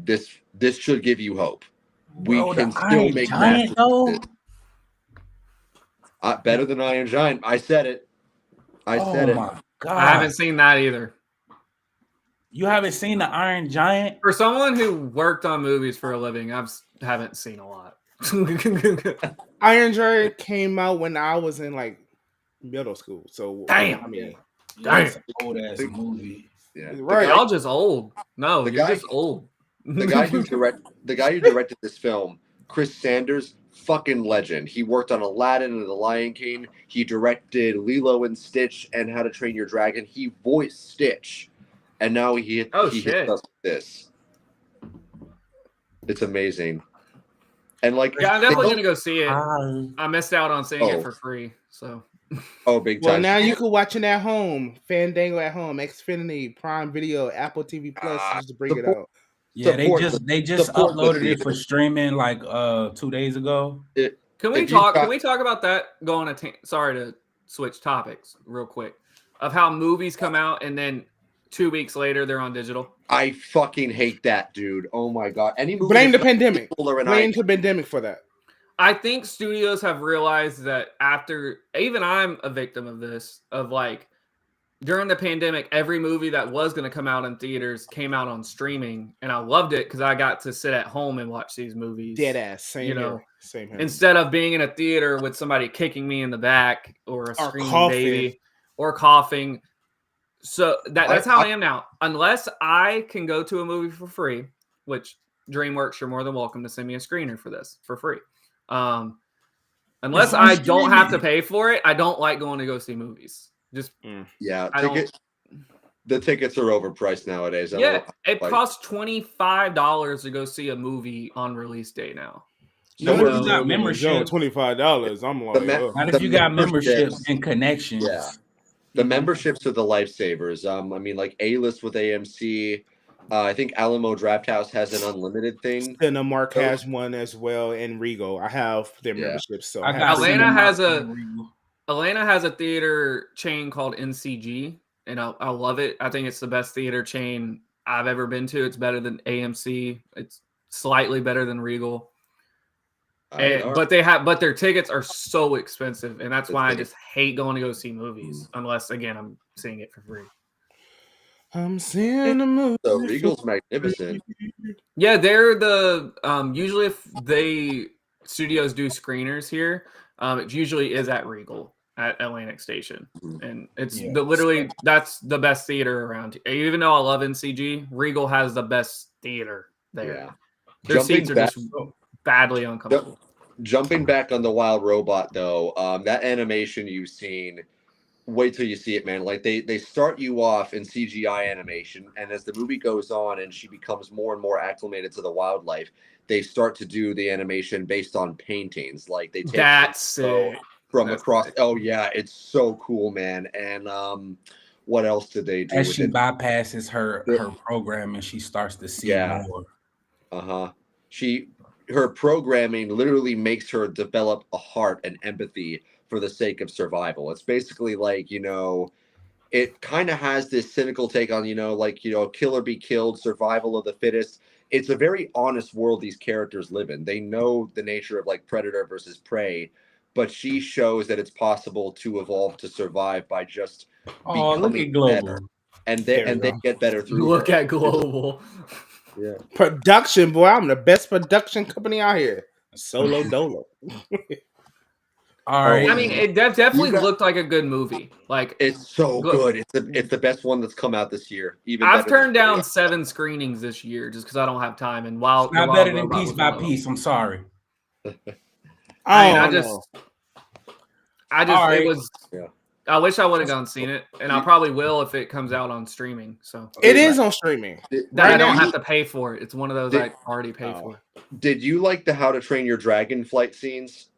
this should give you hope. We can still make masterpieces. Better than Iron Giant. I said it. I said it. God. I haven't seen that either. You haven't seen the Iron Giant? For someone who worked on movies for a living, I haven't seen a lot. Iron Giant came out when I was in middle school. So damn, I mean, that's an old ass movie. Yeah, right. Y'all just old. No, you're just old. The guy who directed this film, Chris Sanders, fucking legend. He worked on Aladdin and The Lion King. He directed Lilo and Stitch and How to Train Your Dragon. He voiced Stitch, and now he hits us with this. It's amazing. And I'm definitely gonna go see it. I missed out on seeing it for free. So. Big time. Well, now you can watch it at home. Fandango at home, Xfinity, Prime Video, Apple TV Plus, just to bring it out. Yeah, they just uploaded it for streaming 2 days ago. Can we talk about that? Sorry to switch topics real quick, of how movies come out and then 2 weeks later they're on digital. I fucking hate that, dude. Oh my god. Any movie Blame the that's pandemic. Fuller and Blame I- the pandemic for that. I think studios have realized that after, even I'm a victim of this, of like during the pandemic, every movie that was going to come out in theaters came out on streaming, and I loved it because I got to sit at home and watch these movies. Dead ass. Same you here. know, Same here. instead of being in a theater with somebody kicking me in the back or a screaming coughing. baby or coughing. So that's how I am now. Unless I can go to a movie for free, which DreamWorks, you're more than welcome to send me a screener for this for free. Unless I don't have to pay for it, I don't like going to go see movies. Just the tickets are overpriced nowadays. It costs $25 to go see a movie on release day now. So if you got membership, $25. I'm like, not if you got memberships and connections. Yeah, the memberships are the lifesavers. I mean, like A-List with AMC. I think Alamo Drafthouse has an unlimited thing. Cinemark has one as well, and Regal. I have their memberships. So Atlanta has a theater chain called NCG, and I love it. I think it's the best theater chain I've ever been to. It's better than AMC. It's slightly better than Regal. But their tickets are so expensive, and that's why I just hate going to go see movies unless, again, I'm seeing it for free. I'm seeing a movie. So Regal's magnificent. Yeah, they're the usually if studios do screeners here, it usually is at Regal at Atlantic Station, and it's literally that's the best theater around. Even though I love NCG, Regal has the best theater there. Yeah. Their seats are just badly uncomfortable. Jumping back on the Wild Robot though, that animation you've seen. Wait till you see it, man. Like they start you off in CGI animation, and as the movie goes on and she becomes more and more acclimated to the wildlife, they start to do the animation based on paintings. Like they take from across. Sick. Oh yeah, it's so cool, man. And what else did they do? As she bypasses her program and she starts to see more. Her programming literally makes her develop a heart and empathy for the sake of survival. It's basically like, it kind of has this cynical take on, kill or be killed, survival of the fittest. It's a very honest world these characters live in. They know the nature of like predator versus prey, but she shows that it's possible to evolve to survive by just becoming better. And they get better through Look at Global. Yeah. Production, boy. I'm the best production company out here. Solo Dolo. All right. I mean, it definitely looked like a good movie. Like it's so good. It's the best one that's come out this year. I've turned down 7 screenings this year just because I don't have time. And it's not better than Piece by Piece. I'm sorry. I wish I would have gone and seen it, and I probably will if it comes out on streaming. So it is on streaming. I don't have to pay for it. It's one of those I already paid for. Did you like the How to Train Your Dragon flight scenes?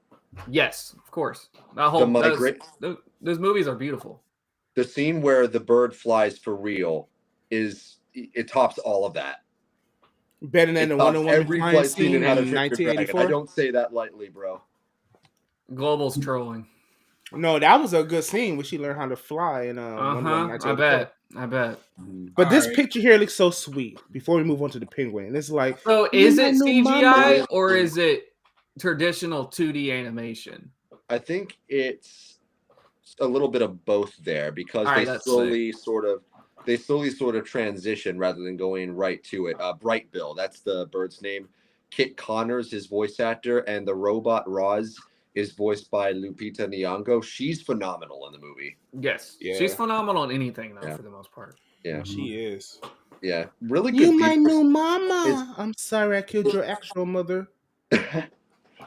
Yes, of course. Those movies are beautiful. The scene where the bird flies for real it tops all of that. Better than the one-on-one every flight scene in How to Train Your 1984. Dragon. I don't say that lightly, bro. Global's trolling. No, that was a good scene where she learned how to fly. And I bet. But this picture here looks so sweet. Before we move on to the penguin, and it's like, so is it CGI or is it traditional 2D animation? I think it's a little bit of both there because they slowly sort of transition rather than going right to it. Bright Bill, that's the bird's name. Kit Connors, his voice actor, and the robot Roz is voiced by Lupita Nyong'o. She's phenomenal in the movie. Yes, she's phenomenal in anything though, for the most part. Yeah, she is. Yeah, really good. You my new mama. I'm sorry I killed your actual mother.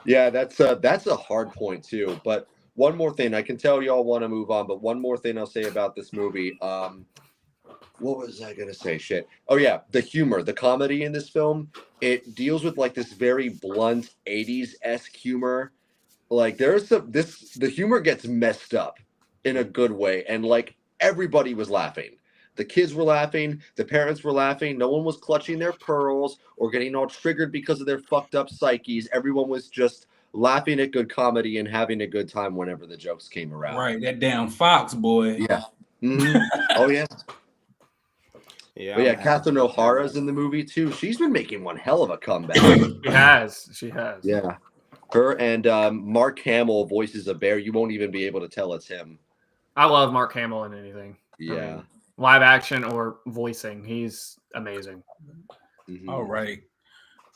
Yeah, that's a hard point too. But one more thing, I can tell y'all want to move on, but one more thing I'll say about this movie. What was I gonna say? Shit. Oh yeah, the humor, the comedy in this film, it deals with like this very blunt 80s-esque humor. Like the humor gets messed up in a good way, and like everybody was laughing. The kids were laughing, the parents were laughing, no one was clutching their pearls or getting all triggered because of their fucked up psyches. Everyone was just laughing at good comedy and having a good time whenever the jokes came around. Right, that damn Fox boy. Yeah. Mm-hmm. Oh yeah. Yeah, But yeah, Catherine O'Hara's in the movie too. She's been making one hell of a comeback. She has. Yeah. Her and Mark Hamill voices a bear. You won't even be able to tell it's him. I love Mark Hamill in anything. Yeah. I mean, live action or voicing. He's amazing. Mhm. All right.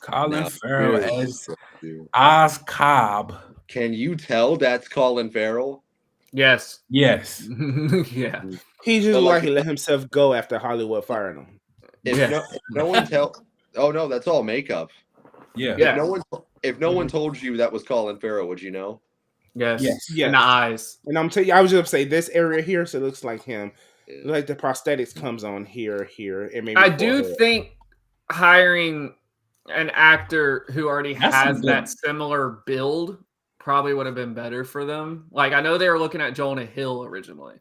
Colin Now, Farrell here's- as Oz Cobb. Can you tell that's Colin Farrell? Yes. Yes. Yeah. He just But, like like, he let himself go after Hollywood fired him. If no one tell, oh no, that's all makeup. Yeah. Yeah. If no one told you that was Colin Farrell, would you know? Yes. Yes. In the eyes. And I'm telling you, I was just gonna say this area here, so it looks like him. Like the prosthetics comes on here, and maybe I do forehead. think hiring an actor who already That's has some good- that similar build probably would have been better for them. Like I know they were looking at Jonah Hill originally.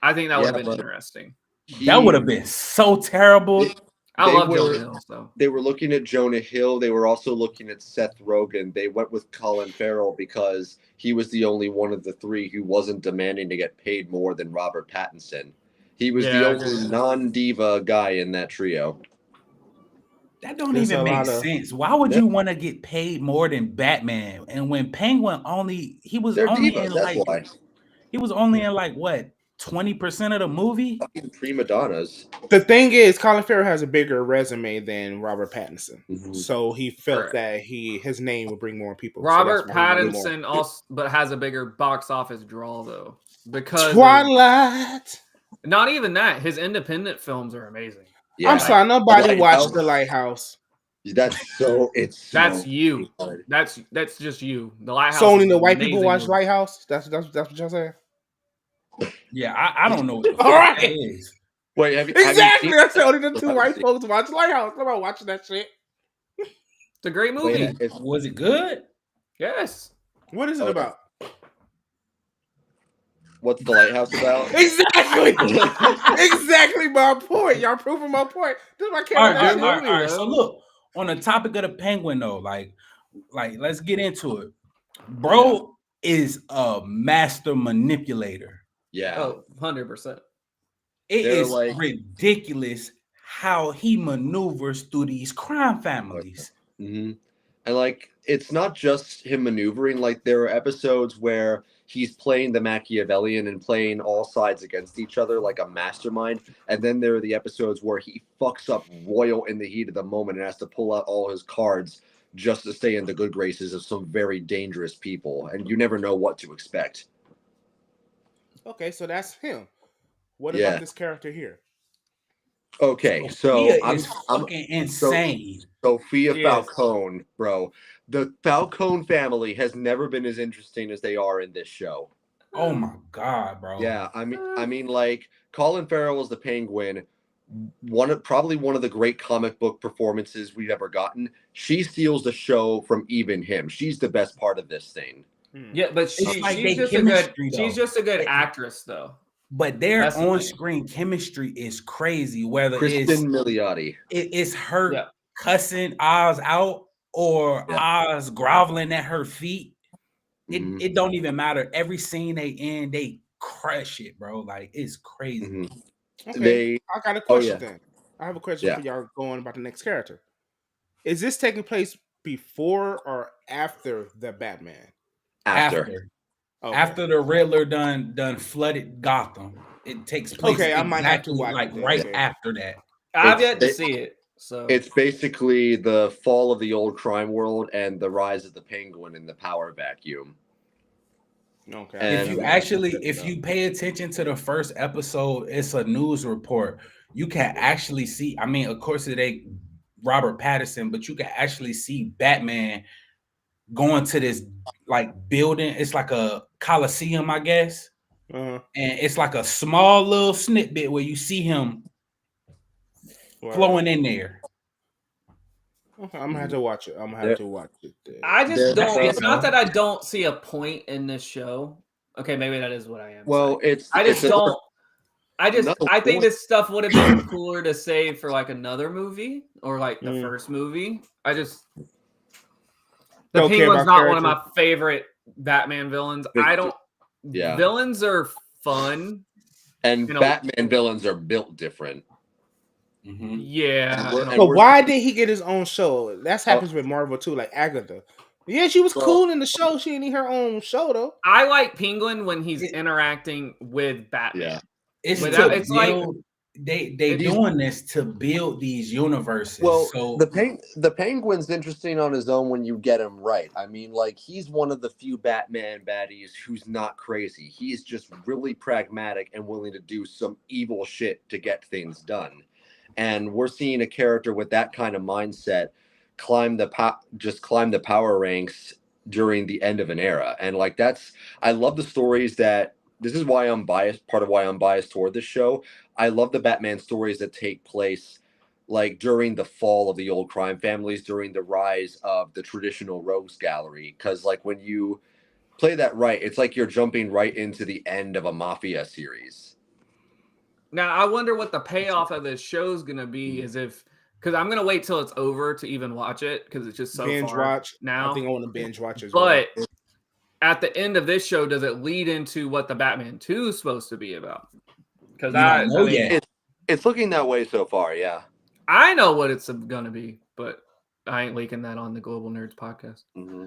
I think that would have been interesting. That would have been so terrible. I love Jonah Hill. So They were looking at Jonah Hill. They were also looking at Seth Rogen. They went with Colin Farrell because he was the only one of the three who wasn't demanding to get paid more than Robert Pattinson. He was the only non-diva guy in that trio. That don't There's even a make lot of- sense. Why would you want to get paid more than Batman? And when Penguin he was They're only divas, in that's like why. he was only in like what 20% of the movie? Fucking prima donnas. The thing is, Colin Farrell has a bigger resume than Robert Pattinson, Mhm. so he felt Correct. that his name would bring more people. So Robert that's why he did more. Pattinson also, but has a bigger box office draw though, because of- Twilight. not even that. His independent films are amazing. Yeah. I'm sorry, nobody The watched Lighthouse. The Lighthouse. That's so. It's so That's you. hard. That's just you. The Lighthouse. So only is the an white people amazing watch movie. Lighthouse. That's what y'all saying. Yeah, I don't know what the All fuck right. that is. Wait, have you Exactly. seen- That's only the two Haven't white seen- folks watch Lighthouse. I'm not watching that shit. It's a great movie. Wait, it's- Was it good? Yes. What is it Okay. about? What's the Lighthouse about? Exactly. Exactly my point. Y'all proving my point. This is my All camera. right, movie, all right. though. So look, on the topic of the Penguin though, like let's get into it. Bro is a master manipulator. Yeah. Oh, 100%. It They're is like- ridiculous how he maneuvers through these crime families. Mm-hmm. And like, it's not just him maneuvering. Like, there are episodes where he's playing the Machiavellian and playing all sides against each other like a mastermind. And then there are the episodes where he fucks up royal in the heat of the moment and has to pull out all his cards just to stay in the good graces of some very dangerous people. And you never know what to expect. Okay, so that's him. What Yeah. about this character here? Okay, so Sophia I'm is fucking insane. Sophia She Falcone, bro. The Falcone family has never been as interesting as they are in this show. Oh my god, bro. Yeah, I mean, like Colin Farrell as the Penguin, probably one of the great comic book performances we've ever gotten. She steals the show from even him. She's the best part of this thing. Yeah, but It's like they she's just chemistry, though. she's just a good actress though. But their That's the thing. on-screen chemistry is crazy. Whether Kristen Milioti. it's her Yeah. cussing Oz out or Oz groveling at her feet. Mhm. It don't even matter. Every scene they in, they crush it, bro. Like it's crazy. Mhm. Okay, I got a question yeah. then. I have a question Yeah. for y'all going about the next character. Is this taking place before or after the Batman? After. Okay. After the Riddler done flooded Gotham, it takes place. Okay, I might have to exactly watch like it then, right okay. after that. I've It's- yet to it- see it. So It's basically the fall of the old crime world and the rise of the Penguin in the power vacuum. Okay. And- If you pay attention to the first episode, it's a news report. You can actually see. I mean, of course, it ain't Robert Pattinson, but you can actually see Batman going to this like building. It's like a coliseum, I guess, Uh-huh. and it's like a small little snippet where you see him flowing in there. Okay, I'm gonna have to watch it. I'm gonna have to watch it. Then. I just There- don't. It's not so. that I don't see a point in this show. Okay, maybe that is what I am. Well, saying. it's I just it's don't. I just No, I think point. this stuff would have been cooler to save for like another movie or like the Mm. first movie. I just the Don't care Penguin's about not one of character. my favorite Batman villains. Big I don't. yeah. Villains are fun. And you know- Batman villains are built different. Yeah. But why did he get his own show? That happens with Marvel too, like Agatha. Yeah, she was cool in the show. She didn't need her own show though. I like Penguin when he's interacting with Batman. Yeah. It's it's build, they doing this to build these universes. Well, so the Penguin's interesting on his own when you get him right. I mean, like, he's one of the few Batman baddies who's not crazy. He's just really pragmatic and willing to do some evil shit to get things done. And we're seeing a character with that kind of mindset climb the power ranks during the end of an era. And like, I love the stories that this is why I'm biased. Part of why I'm biased toward this show. I love the Batman stories that take place like during the fall of the old crime families, during the rise of the traditional rogues gallery. Because like when you play that right, it's like you're jumping right into the end of a Mafia series. Now I wonder what the payoff of this show is gonna be. Because I'm gonna wait till it's over to even watch it because it's just so binge far watch now. I think I want to binge watch as well. But at the end of this show, does it lead into what the Batman 2 is supposed to be about? Because it's looking that way so far. Yeah, I know what it's gonna be, but I ain't leaking that on the Global Nerds podcast. Mm-hmm.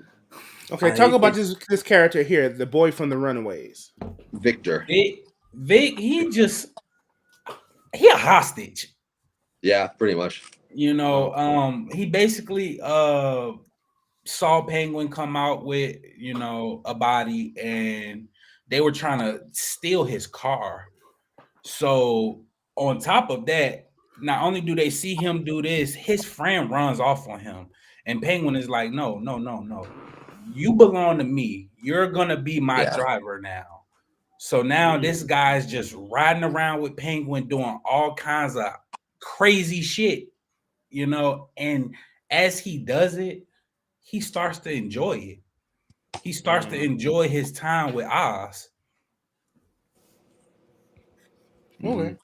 Okay, talk about this character here, the boy from the Runaways, Victor. Vic, he a hostage. Yeah, pretty much. You know, he basically saw Penguin come out with, you know, a body, and they were trying to steal his car. So on top of that, not only do they see him do this, his friend runs off on him, and Penguin is like, no, you belong to me. You're gonna be my driver now. So now this guy's just riding around with Penguin doing all kinds of crazy shit, you know, and as he does it, he starts to enjoy it. He starts to enjoy his time with Oz. Okay.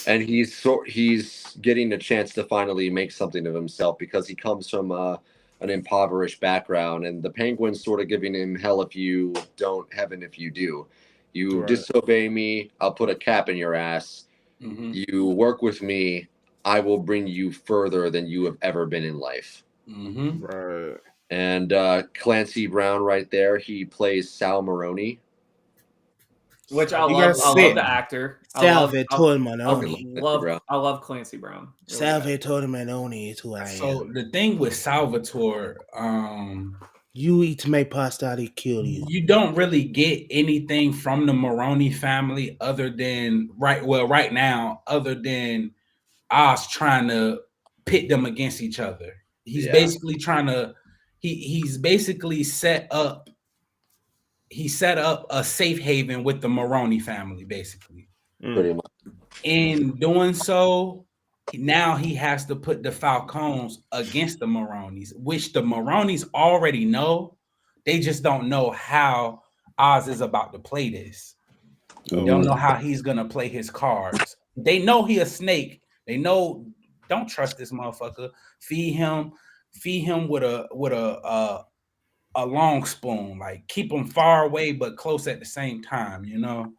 And he's getting a chance to finally make something of himself because he comes from an impoverished background, and the Penguin's sort of giving him hell if you don't, heaven if you do. You disobey me, I'll put a cap in your ass. You work with me, I will bring you further than you have ever been in life. Right. And Clancy Brown right there, he plays Sal Maroni. Which I love the actor. Salvatore Manoni. I love Clancy Brown. Really Salvatore Manoni is who I am. So the thing with Salvatore, you eat my pasta, I kill you. You don't really get anything from the Maroni family other than right now, other than Oz trying to pit them against each other. He's basically trying to he's basically set up a safe haven with the Maroni family, basically. Pretty much. In doing so, now he has to put the Falcones against the Maronis, which the Maronis already know. They just don't know how Oz is about to play this. They don't know how he's gonna play his cards. They know he a snake. They know, don't trust this motherfucker. Feed him with a long spoon. Like, keep him far away but close at the same time, you know.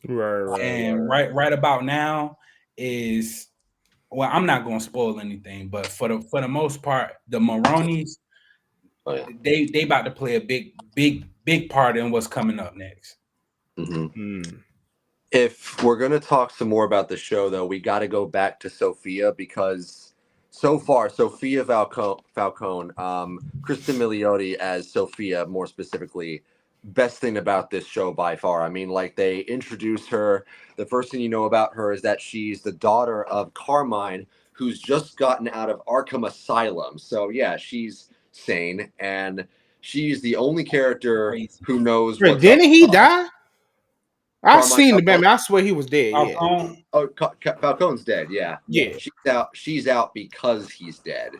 Right about now is, well, I'm not gonna spoil anything, but for the most part, the Maronis, they about to play a big part in what's coming up next. If we're gonna talk some more about the show, though, we got to go back to Sophia, because so far, Sophia Falcone, Kristen Milioti as Sophia, more specifically, best thing about this show by far. I mean, like, they introduce her. The first thing you know about her is that she's the daughter of Carmine, who's just gotten out of Arkham Asylum. So yeah, she's sane, and she's the only character who knows. Didn't he die? I've seen the Batman. I swear he was dead. Falcone? Yeah. Oh, Falcone's dead. Yeah. Yeah. She's out because he's dead,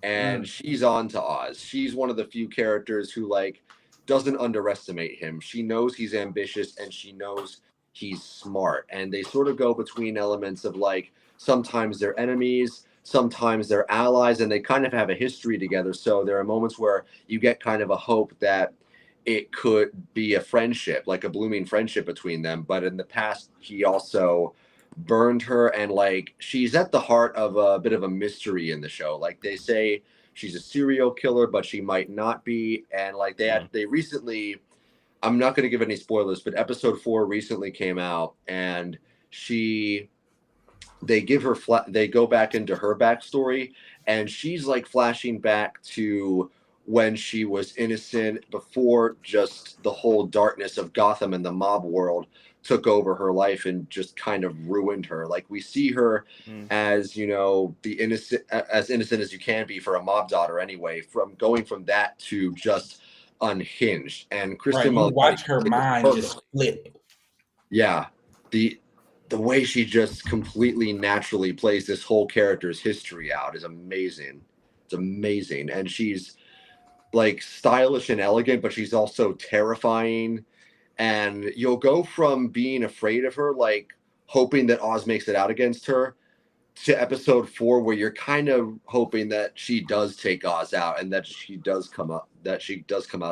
and she's on to Oz. She's one of the few characters who, like, doesn't underestimate him. She knows he's ambitious, and she knows he's smart. And they sort of go between elements of, like, sometimes they're enemies, sometimes they're allies, and they kind of have a history together. So there are moments where you get kind of a hope that it could be a friendship, like a blooming friendship between them. But in the past, he also burned her, and like she's at the heart of a bit of a mystery in the show. Like they say she's a serial killer, but she might not be. And like they recently, I'm not going to give any spoilers, but episode 4 recently came out, and they give her they go back into her backstory, and she's like flashing back to when she was innocent before just the whole darkness of Gotham and the mob world took over her life and just kind of ruined her. Like we see her as, you know, as innocent as you can be for a mob daughter anyway, from going from that to just unhinged. And Kristen you watch her mind just flip. Yeah. The way she just completely naturally plays this whole character's history out is amazing. It's amazing. And she's like stylish and elegant, but she's also terrifying. And you'll go from being afraid of her, like hoping that Oz makes it out against her, to episode 4 where you're kind of hoping that she does take Oz out and that she does come out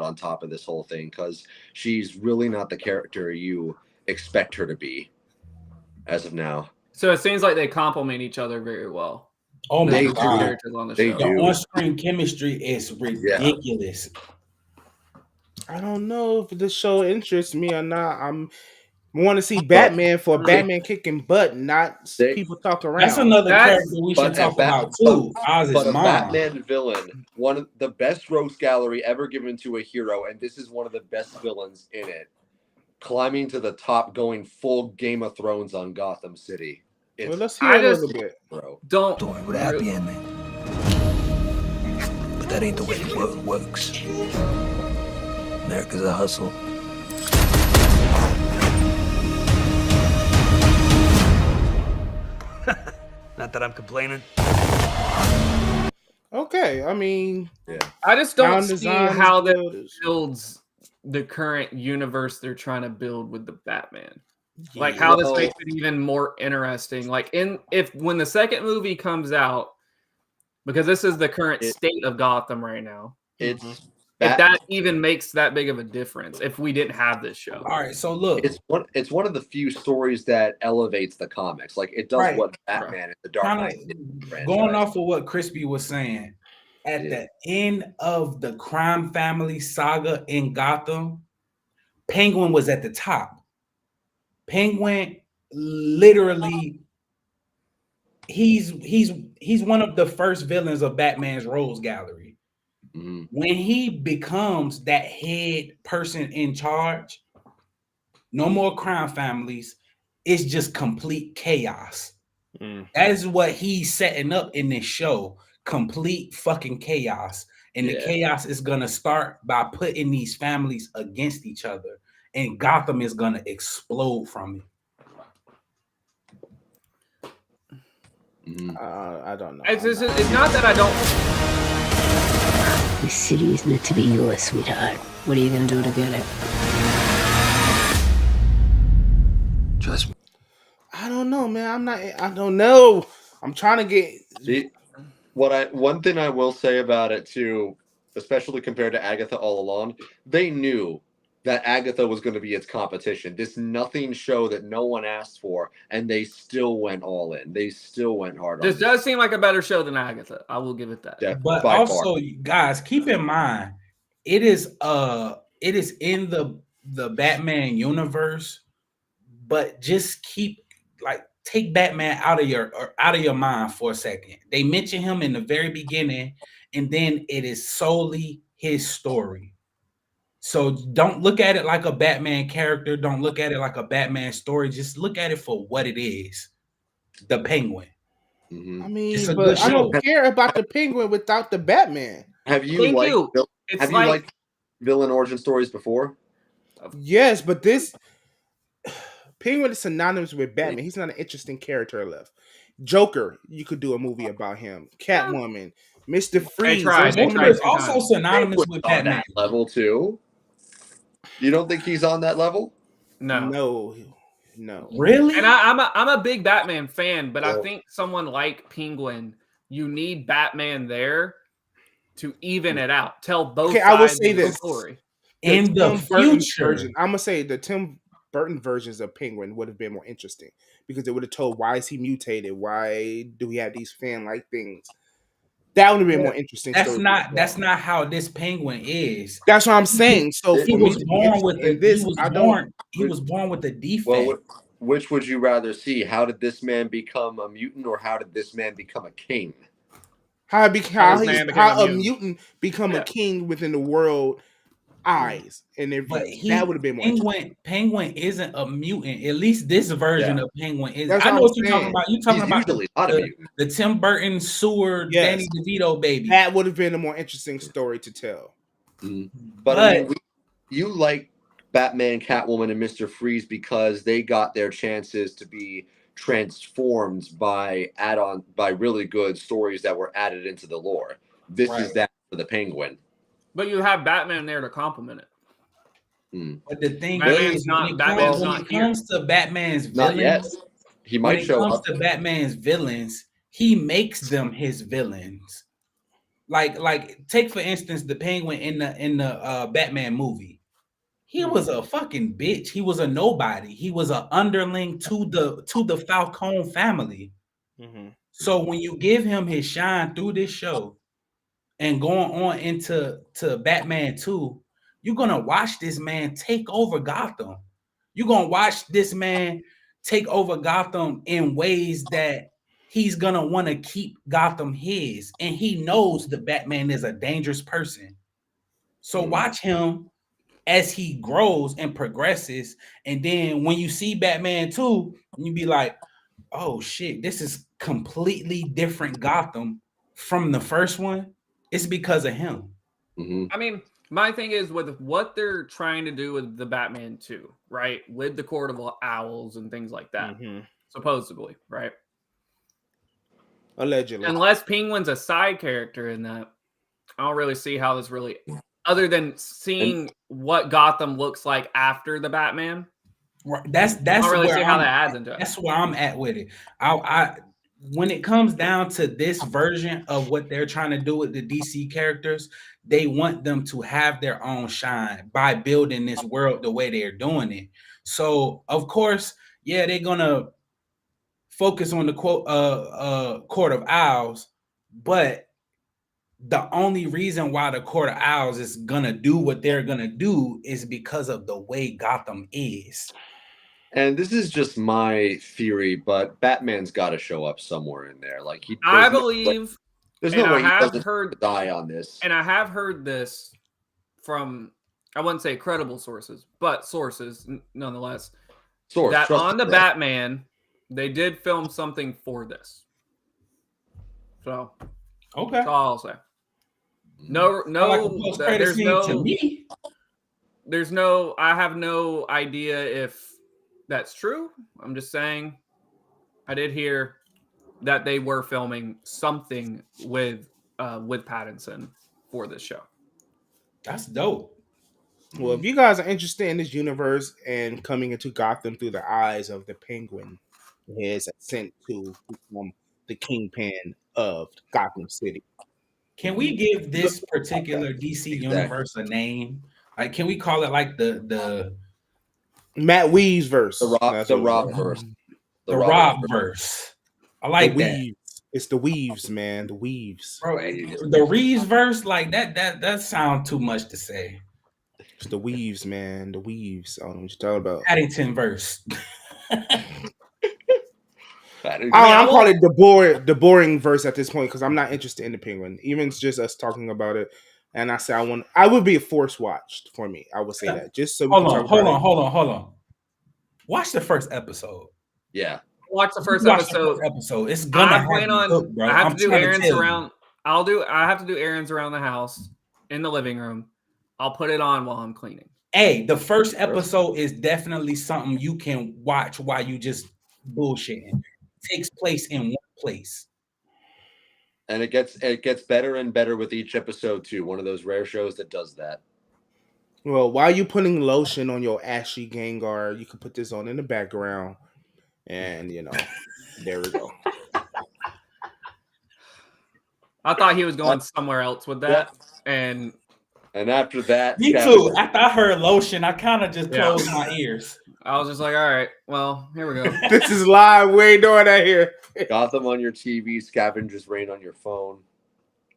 on top of this whole thing, because she's really not the character you expect her to be as of now. So it seems like they complement each other very well. Oh my God. Characters on the They show. The on-screen chemistry is ridiculous. I don't know if the show interests me or not. I want to see Batman for Batman kicking butt, not people talk around. That's another character we should talk about too. But a Batman villain, one of the best rogues gallery ever given to a hero, and this is one of the best villains in it. Climbing to the top, going full Game of Thrones on Gotham City. Well, let's hear a little bit, bro. Don't worry with a happy ending. But that ain't the way the world works. America's a hustle. Not that I'm complaining. Okay, I mean, I just don't sound see design is how that good. builds the current universe they're trying to build with the Batman. Like how this makes it even more interesting. Like when the second movie comes out, because this is the current state of Gotham right now. If that even makes that big of a difference if we didn't have this show. All right, so look, it's one of the few stories that elevates the comics. Like it does what Batman in the Dark Knight did. Going off of what Crispy was saying, at the end of the crime family saga in Gotham, Penguin was at the top. Penguin literally he's one of the first villains of Batman's rogues gallery. When he becomes that head person in charge, no more crime families, it's just complete chaos. That is what he's setting up in this show. Complete fucking chaos. And the chaos is gonna start by putting these families against each other, and Gotham is gonna explode from it. I don't know. It's not that I don't. This city is meant to be yours, sweetheart. What are you gonna do to get it? Trust me. I don't know, man. I don't know. I'm trying to get. One thing I will say about it too, especially compared to Agatha all along, they knew that Agatha was going to be its competition. This nothing show that no one asked for, and they still went all in. They still went hard on This does seem like a better show than Agatha. I will give it that. Yeah, but also, guys, keep in mind, it is in the Batman universe, but just take Batman out of your mind for a second. They mention him in the very beginning, and then it is solely his story. So don't look at it like a Batman character. Don't look at it like a Batman story. Just look at it for what it is. The Penguin. I mean, but I don't care about the Penguin without the Batman. Have you liked villain origin stories before? Yes, but this Penguin is synonymous with Batman. He's not an interesting character left. Joker, you could do a movie about him. Catwoman, Mr. Freeze. Joker is also synonymous with Batman. Level 2. You don't think he's on that level? No. Really? And I'm a big Batman fan, but I think someone like Penguin, you need Batman there to even it out. Tell both sides I will say of the this. story. In the future, I'm gonna say the Tim Burton versions of Penguin would have been more interesting because it would have told why is he mutated, why do we have these fan-like things. That would have been more interesting. That's not how this Penguin is. That's what I'm saying. So he was born with he was born with a defect. Well, which would you rather see? How did this man become a mutant, or how did this man become a king? How a mutant become a king within the world eyes and everything. That would have been more Penguin isn't a mutant. At least this version of Penguin is. That's I know what what you're talking about. You're talking about the Tim Burton sewer Danny DeVito baby. That would have been a more interesting story to tell. But I mean, you like Batman, Catwoman, and Mr. Freeze because they got their chances to be transformed by really good stories that were added into the lore. This is that for the Penguin. But you have Batman there to complement it. But the thing is, when it comes to Batman's villains, he might show up. When it comes to Batman's villains, he makes them his villains. Like take for instance the Penguin in the Batman movie. He was a fucking bitch. He was a nobody. He was an underling to the Falcone family. So when you give him his shine through this show and going on into Batman 2, you're gonna watch this man take over Gotham. You're gonna watch this man take over Gotham in ways that he's gonna want to keep Gotham his, and he knows the Batman is a dangerous person. So watch him as he grows and progresses, and then when you see Batman 2, you be like, oh shit, this is completely different Gotham from the first one. It's because of him. I mean, my thing is with what they're trying to do with the Batman 2, right? With the Court of Owls and things like that, supposedly, right? Allegedly. Unless Penguin's a side character in that, I don't really see how this really, other than seeing what Gotham looks like after the Batman. That's I don't really see how that adds into it. That's where I'm at with it. I when it comes down to this version of what they're trying to do with the DC characters, they want them to have their own shine by building this world the way they're doing it. So of course, yeah, they're gonna focus on the Court of Owls, but the only reason why the Court of Owls is gonna do what they're gonna do is because of the way Gotham is. And this is just my theory, but Batman's got to show up somewhere in there. Like I believe there's no way he doesn't die on this. And I have heard this from, I wouldn't say credible sources, but sources nonetheless. That on the Batman, they did film something for this. So okay, that's all I'll say. There's no. I have no idea if that's true. I'm just saying I did hear that they were filming something with Pattinson for this show. That's dope. Well, if you guys are interested in this universe and coming into Gotham through the eyes of the Penguin, his ascent to become the kingpin of Gotham City. Can we give this particular DC universe a name? Like, can we call it like the Matt Weaves verse? The Rob verse. The Rob verse. I like that. It's the Weaves, man. The Weaves. Bro, the Reeves verse, like that sounds too much to say. It's the Weaves, man. The Weaves. I don't know what you're talking about. Paddington verse. I'm calling it the boring verse at this point because I'm not interested in the Penguin. Even just us talking about it, and I say I would be a force watched for me. I would say that just so. Hold on. Watch the first episode. Yeah, watch the first episode. It's gonna. I have to do errands around. I have to do errands around the house in the living room. I'll put it on while I'm cleaning. Hey, the first episode is definitely something you can watch while you just bullshitting. Takes place in one place, and it gets better and better with each episode too. One of those rare shows that does that. Well, while you putting lotion on your ashy Gengar, you can put this on in the background, and there we go. I thought he was going somewhere else with that, and after that, me too. After I heard lotion, I kind of just closed my ears. I was just like, all right, well, here we go. This is live. We ain't doing that here. Gotham on your TV, Scavengers Reign on your phone.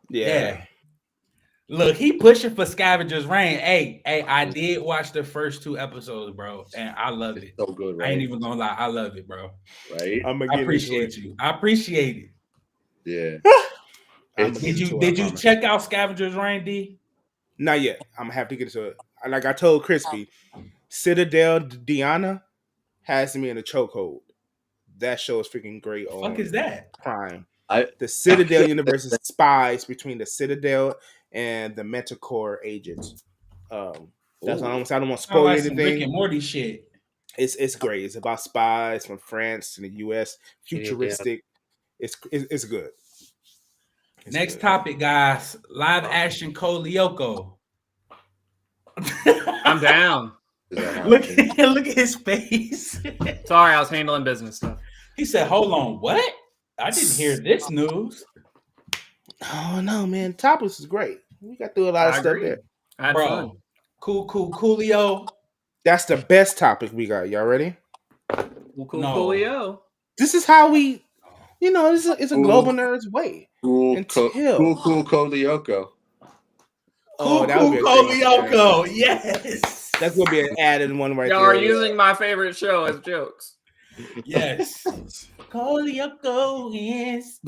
Yeah. Look, he pushing for Scavenger's Reign. Hey, I did watch the first 2 episodes, bro, and I loved it. So good, right? I ain't even gonna lie, I love it, bro. Right? I appreciate you. I appreciate it. Yeah. Did you check out Scavenger's Reign, D? Not yet. I'm gonna have to get into it. Like I told Crispy, Citadel Diana has me in a chokehold. That show is freaking great. What the fuck is that? Prime. The Citadel universe is spies between the Citadel and the Metacore agents. That's what I don't want to spoil like anything. Some Rick and Morty shit. It's great. It's about spies from France to the U.S. Futuristic. Yeah. It's good. Next topic, guys. Live action Cole Lyoko. I'm down. Look at his face. Sorry, I was handling business stuff. He said, "Hold on, what? I didn't hear this news." Oh no, man! Topics is great. We got through a lot of stuff there. I had fun. Coolio. That's the best topic we got. Y'all ready? Coolio. This is how we, it's a global nerds way. Cool Lyoko. Oh, that would be Lyoko. Yes. That's gonna be an added one right Y'all there. are using my favorite show as jokes. Yes. Lyoko is.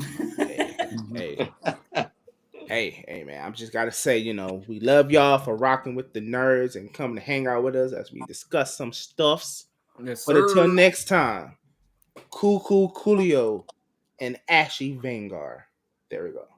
Hey, man! I'm just gotta say, we love y'all for rocking with the nerds and coming to hang out with us as we discuss some stuffs. Yes, but until next time, Coolio and Ashy Vanguard. There we go.